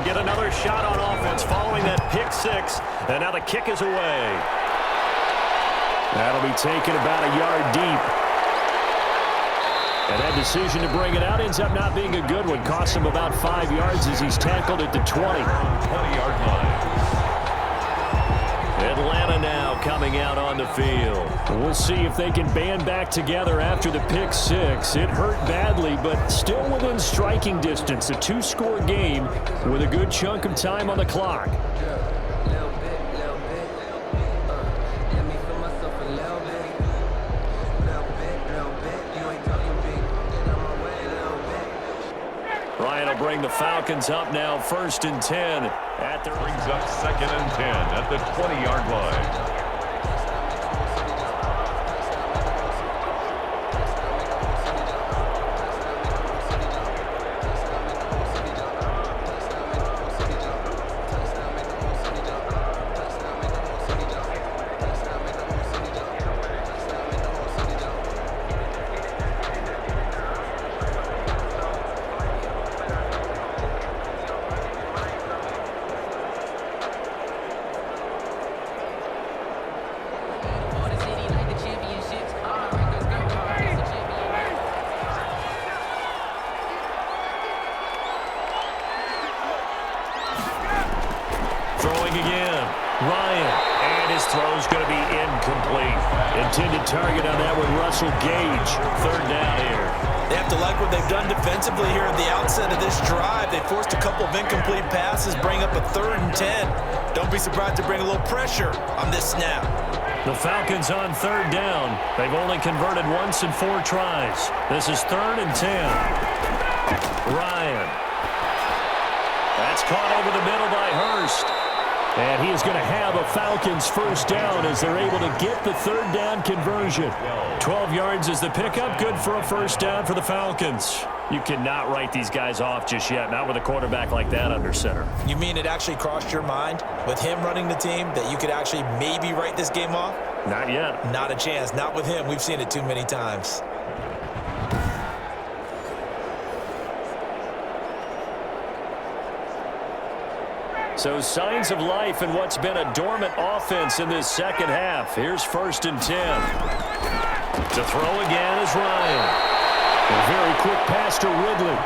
Get another shot on offense following that pick six. And now the kick is away. That'll be taken about a yard deep. And that decision to bring it out ends up not being a good one. Costs him about 5 yards as he's tackled at the 20. 20-yard line. Atlanta now coming out on the field. We'll see if they can band back together after the pick six. It hurt badly, but still within striking distance. A two-score game with a good chunk of time on the clock. Ryan will bring the Falcons up now, 1st and 10. Brings up 2nd and 10 at the 20-yard line. Throwing again. Ryan. And his throw's going to be incomplete. Intended target on that with Russell Gage. 3rd down here. They have to like what they've done defensively here at the outset of this drive. They forced a couple of incomplete passes, bring up a 3rd and 10. Don't be surprised to bring a little pressure on this snap. The Falcons on 3rd down. They've only converted once in 4 tries. This is 3rd and 10. Ryan. That's caught over the middle by Hurst. And he is going to have a Falcons 1st down as they're able to get the 3rd down conversion. 12 yards is the pickup. Good for a 1st down for the Falcons. You cannot write these guys off just yet, not with a quarterback like that under center. You mean it actually crossed your mind with him running the team that you could actually maybe write this game off? Not yet. Not a chance. Not with him. We've seen it too many times. So signs of life in what's been a dormant offense in this second half. Here's 1st and 10. To throw again is Ryan. A very quick pass to Ridley.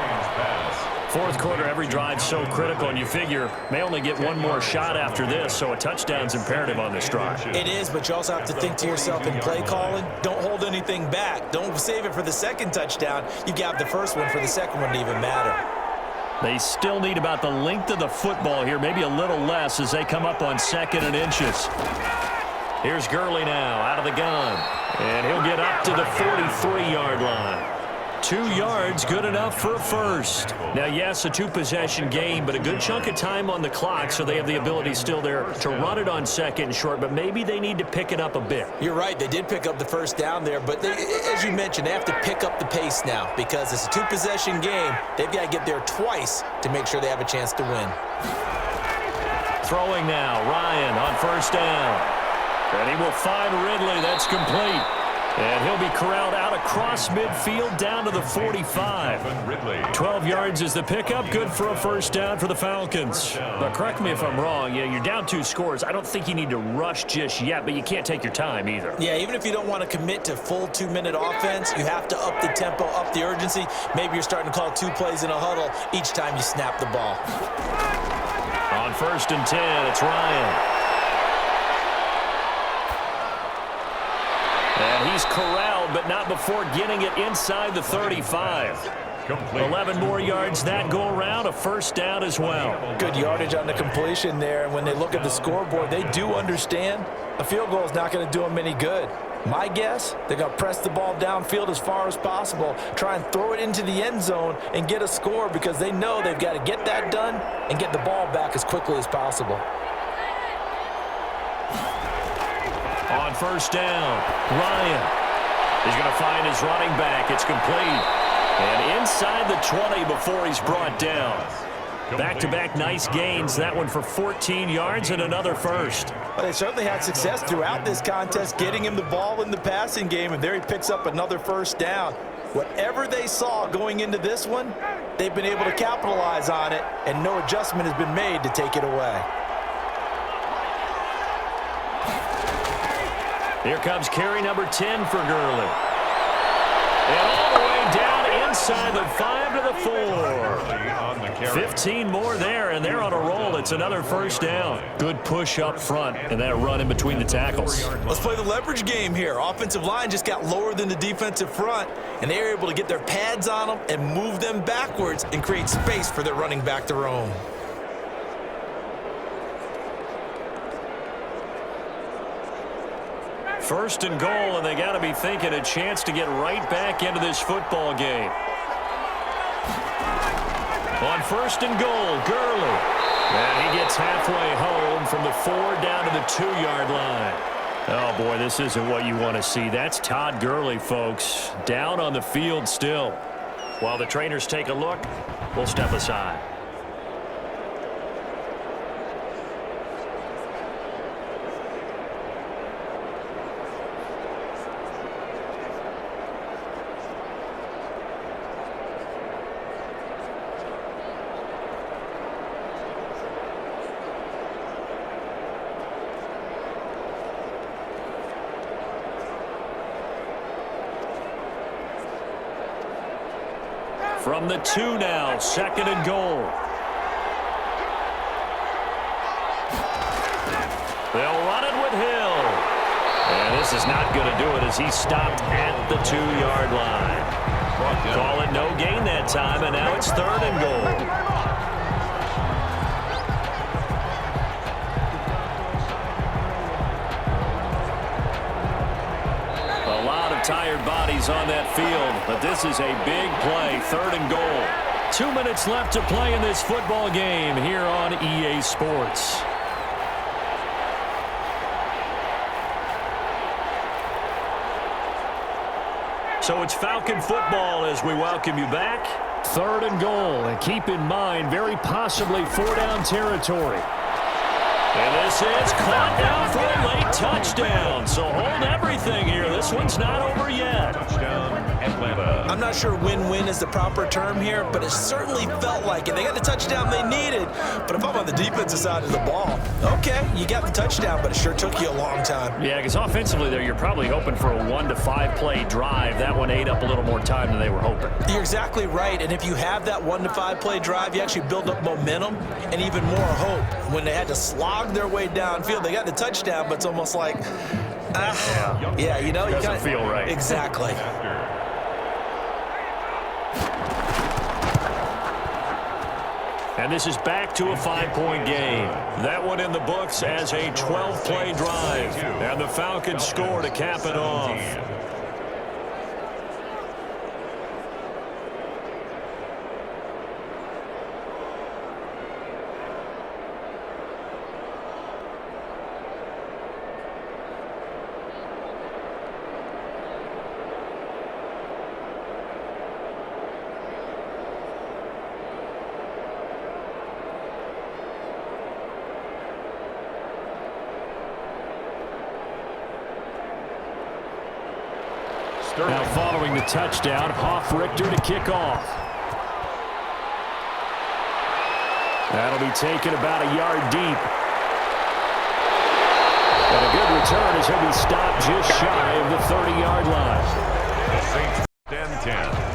4th quarter, every drive so critical, and you figure may only get one more shot after this, so a touchdown's imperative on this drive. It is, but you also have to think to yourself in play calling, don't hold anything back. Don't save it for the 2nd touchdown. You got the 1st one for the 2nd one to even matter. They still need about the length of the football here, maybe a little less as they come up on 2nd and inches. Here's Gurley now out of the gun, and he'll get up to the 43-yard line. 2 yards, good enough for a 1st. Now, yes, a 2-possession game, but a good chunk of time on the clock, so they have the ability still there to run it on 2nd and short, but maybe they need to pick it up a bit. You're right. They did pick up the 1st down there, but as you mentioned, they have to pick up the pace now because it's a 2-possession game. They've got to get there twice to make sure they have a chance to win. Throwing now, Ryan on 1st down. And he will find Ridley. That's complete. And he'll be corralled out across midfield down to the 45. 12 yards is the pickup. Good for a 1st down for the Falcons. But correct me if I'm wrong. Yeah, you're down 2 scores. I don't think you need to rush just yet, but you can't take your time either. Yeah, even if you don't want to commit to full 2-minute offense, you have to up the tempo, up the urgency. Maybe you're starting to call 2 plays in a huddle each time you snap the ball. On 1st and 10, it's Ryan. And he's corralled, but not before getting it inside the 35. 11 more yards that go around, a 1st down as well. Good yardage on the completion there, and when they look at the scoreboard, they do understand a field goal is not going to do them any good. My guess, they're going to press the ball downfield as far as possible, try and throw it into the end zone and get a score because they know they've got to get that done and get the ball back as quickly as possible. On 1st down, Ryan is going to find his running back. It's complete. And inside the 20 before he's brought down. Back-to-back nice gains. That one for 14 yards and another 1st. Well, they certainly had success throughout this contest, getting him the ball in the passing game, and there he picks up another 1st down. Whatever they saw going into this one, they've been able to capitalize on it, and no adjustment has been made to take it away. Here comes carry number 10 for Gurley. And all the way down inside the 5 to the 4. 15 more there, and they're on a roll. It's another first down. Good push up front, and that run in between the tackles. Let's play the leverage game here. Offensive line just got lower than the defensive front, and they were able to get their pads on them and move them backwards and create space for their running back to roam. First and goal, and they got to be thinking a chance to get right back into this football game. On first and goal, Gurley. And he gets halfway home from the 4 down to the 2-yard line. Oh, boy, this isn't what you want to see. That's Todd Gurley, folks. Down on the field still. While the trainers take a look, we'll step aside. From the 2 now, second and goal. They'll run it with Hill. And this is not going to do it as he stopped at the 2-yard line. Call it no gain that time, and now it's third and goal. Tired bodies on that field, but this is a big play, third and goal. 2 minutes left to play in this football game here on EA Sports. So it's Falcon football as we welcome you back. Third and goal, and keep in mind, very possibly 4-down territory. And this is caught down for a late touchdown. So hold everything here. This one's not over yet. Touchdown, Atlanta. I'm not sure win-win is the proper term here, but it certainly felt like it. They got the touchdown they needed. But if I'm on the defensive side of the ball, okay, you got the touchdown, but it sure took you a long time. Yeah, because offensively there, you're probably hoping for a 1 to 5 play drive. That one ate up a little more time than they were hoping. You're exactly right. And if you have that 1 to 5 play drive, you actually build up momentum and even more hope. When they had to slog their way downfield, they got the touchdown, but it's almost like, yeah, you know, doesn't feel right. Exactly. And this is back to a 5-point game. That one in the books as a 12-play drive. And the Falcons score to cap it off. Now following the touchdown, Richter to kick off. That'll be taken about a yard deep. And a good return as he'll be stopped just shy of the 30-yard line. The Saints stand 10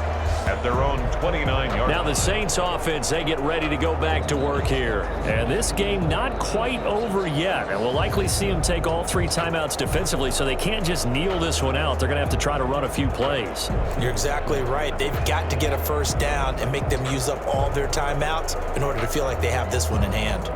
at their own 29-yard. Now the Saints offense, they get ready to go back to work here. And this game not quite over yet. And we'll likely see them take all 3 timeouts defensively, so they can't just kneel this one out. They're going to have to try to run a few plays. You're exactly right. They've got to get a first down and make them use up all their timeouts in order to feel like they have this one in hand.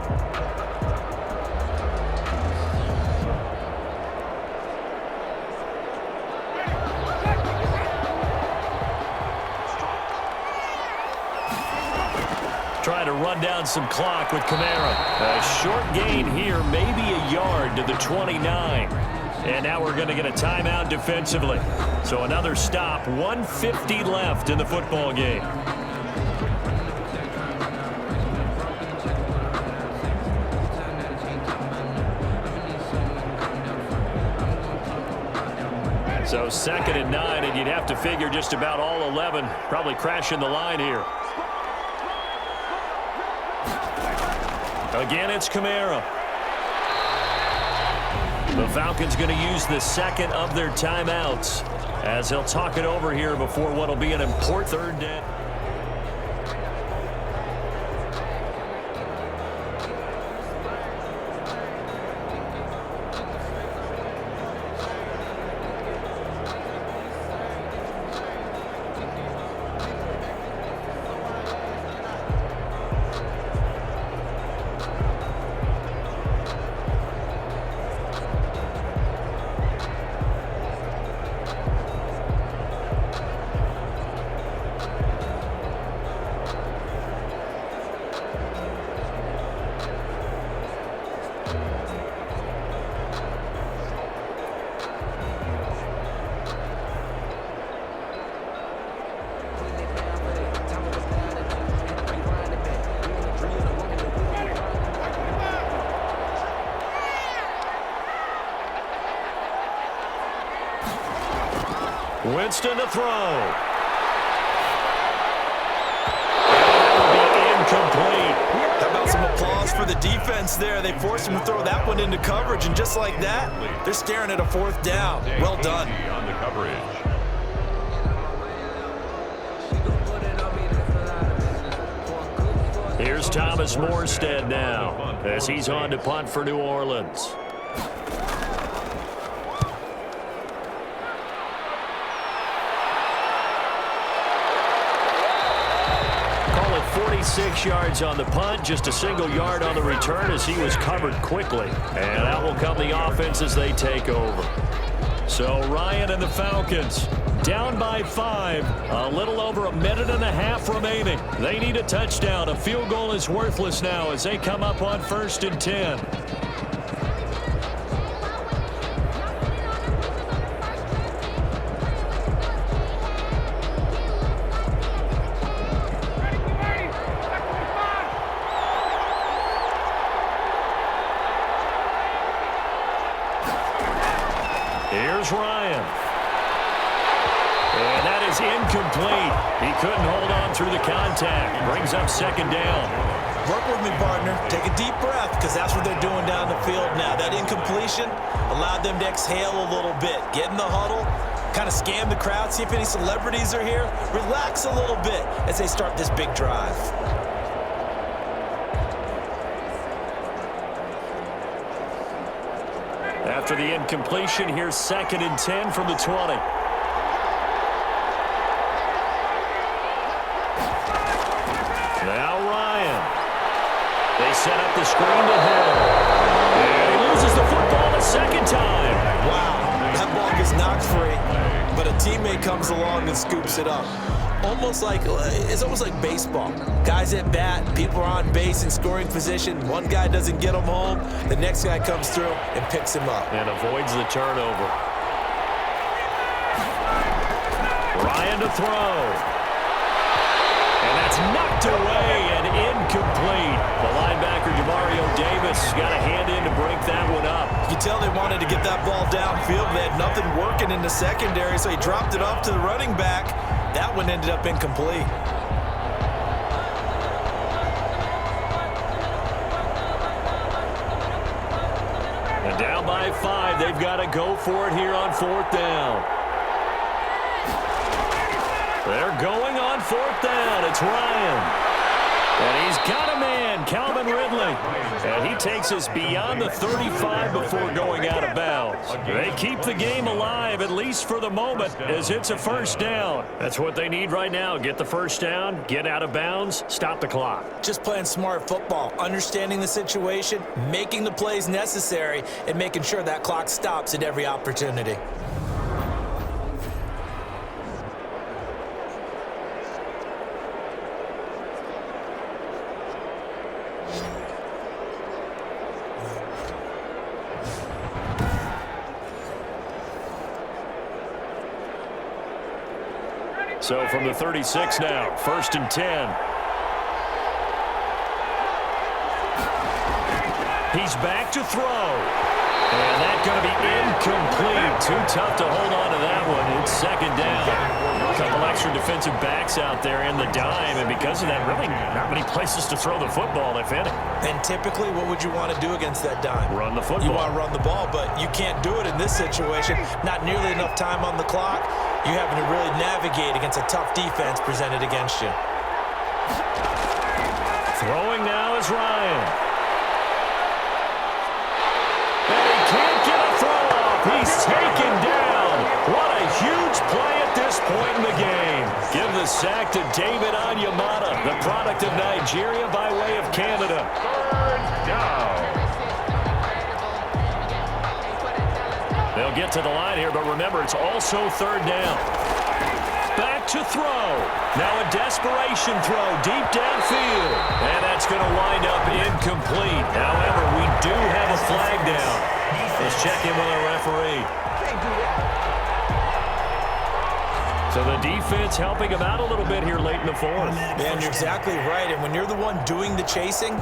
Trying to run down some clock with Kamara. A short gain here, maybe a yard to the 29. And now we're going to get a timeout defensively. So another stop, 1:50 left in the football game. So 2nd and 9, and you'd have to figure just about all 11 probably crashing the line here. Again, it's Kamara. The Falcons going to use the second of their timeouts as they'll talk it over here before what will be an important third down. Winston to throw. That will be incomplete. How about some applause for the defense there? They forced him to throw that one into coverage, and just like that, they're staring at a fourth down. Well done. On the coverage. Here's Thomas Morstead now as he's on to punt for New Orleans. Call it 46 yards on the punt, just a single yard on the return as he was covered quickly. And out will come the offense as they take over. So Ryan and the Falcons down by 5, a little over a minute and a half remaining. They need a touchdown. A field goal is worthless now as they come up on 1st and 10. Here's Ryan. And that is incomplete. He couldn't hold on through the contact. Brings up 2nd down. Work with me, partner. Take a deep breath, because that's what they're doing down the field now. That incompletion allowed them to exhale a little bit. Get in the huddle, kind of scan the crowd, see if any celebrities are here. Relax a little bit as they start this big drive. After the incompletion, here's 2nd and 10 from the 20. Now Ryan. They set up the screen to him. And he loses the football a 2nd time. Wow, that ball gets knocked free, but a teammate comes along and scoops it up. It's almost like baseball. Guys at bat, people are on base in scoring position. One guy doesn't get him home. The next guy comes through and picks him up. And avoids the turnover. Ryan to throw. And that's knocked away and incomplete. The linebacker, Demario Davis, got a hand in to break that one up. You can tell they wanted to get that ball downfield. They had nothing working in the secondary, so he dropped it off to the running back. That one ended up incomplete. And down by 5, they've got to go for it here on 4th down. They're going on 4th down. It's Ryan. And he's got a man, Calvin Ridley. And he takes us beyond the 35 before going out of bounds. They keep the game alive, at least for the moment, as it's a 1st down. That's what they need right now. Get the 1st down, get out of bounds, stop the clock. Just playing smart football, understanding the situation, making the plays necessary, and making sure that clock stops at every opportunity. So from the 36 now, 1st and 10. He's back to throw. And that's going to be incomplete. Too tough to hold on to that one. It's 2nd down. A couple extra defenders. defensive backs out there in the dime, and because of that, really not many places to throw the football, if any. And typically, what would you want to do against that dime? Run the football. You want to run the ball, but you can't do it in this situation. Not nearly enough time on the clock. You're having to really navigate against a tough defense presented against you. Throwing now is Ryan. And he can't get a throw off. He's taken down. What a huge play at this point in the game. Give the sack to David Onyemata, the product of Nigeria by way of Canada. Third down. They'll get to the line here, but remember, it's also third down. Back to throw. Now a desperation throw deep downfield. And that's going to wind up incomplete. However, we do have a flag down. Let's check in with our referee. So the defense helping him out a little bit here late in the fourth. Man, you're exactly right. And when you're the one doing the chasing,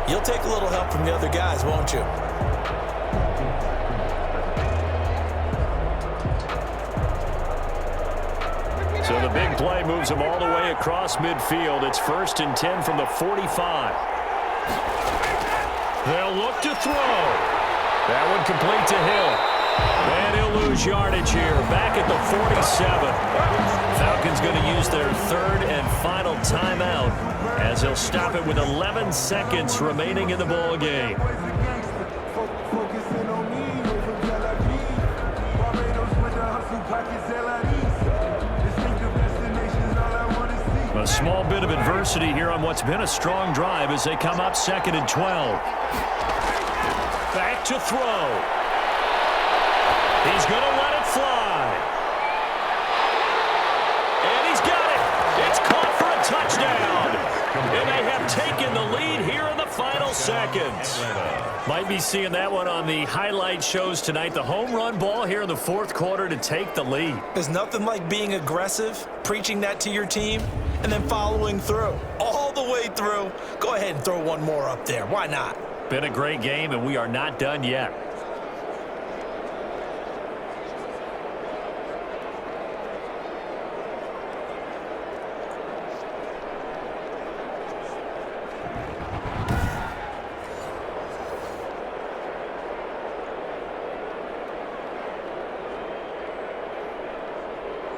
you'll take a little help from the other guys, won't you? So the big play moves him all the way across midfield. It's 1st and 10 from the 45. They'll look to throw. That one complete to Hill. And he'll lose yardage here. Back at the 47. Falcons going to use their third and final timeout as he'll stop it with 11 seconds remaining in the ball game. A small bit of adversity here on what's been a strong drive as they come up 2nd and 12. Back to throw. He's going to let it fly. And he's got it. It's caught for a touchdown. And they have taken the lead here in the final seconds. Might be seeing that one on the highlight shows tonight. The home run ball here in the fourth quarter to take the lead. There's nothing like being aggressive, preaching that to your team, and then following through. All the way through. Go ahead and throw one more up there. Why not? Been a great game, and we are not done yet.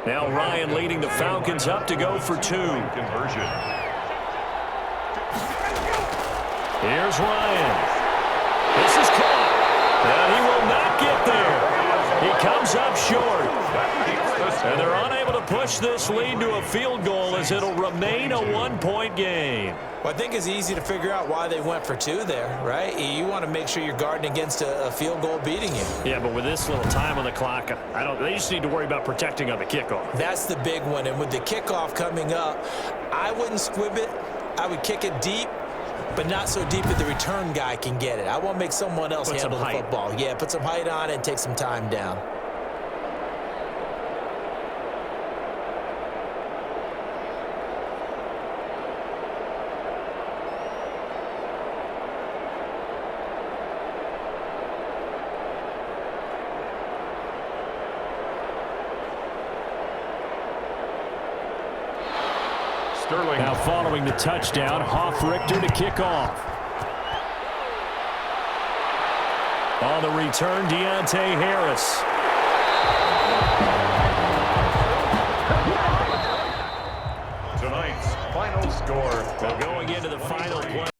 Now Ryan leading the Falcons up to go for 2. Conversion. Here's Ryan. This is caught. And he will not get there. He comes up short. And they're unable to push this lead to a field goal as it'll remain a 1-point game. Well, I think it's easy to figure out why they went for 2 there, right? You want to make sure you're guarding against a field goal beating you. Yeah, but with this little time on the clock, they just need to worry about protecting on the kickoff. That's the big one. And with the kickoff coming up, I wouldn't squib it. I would kick it deep, but not so deep that the return guy can get it. I want to make someone else handle the football. Yeah, put some height on it and take some time down. Now following the touchdown, Hoff-Richter to kick off. On the return, Deontay Harris. Tonight's final score. Well, going into the final play.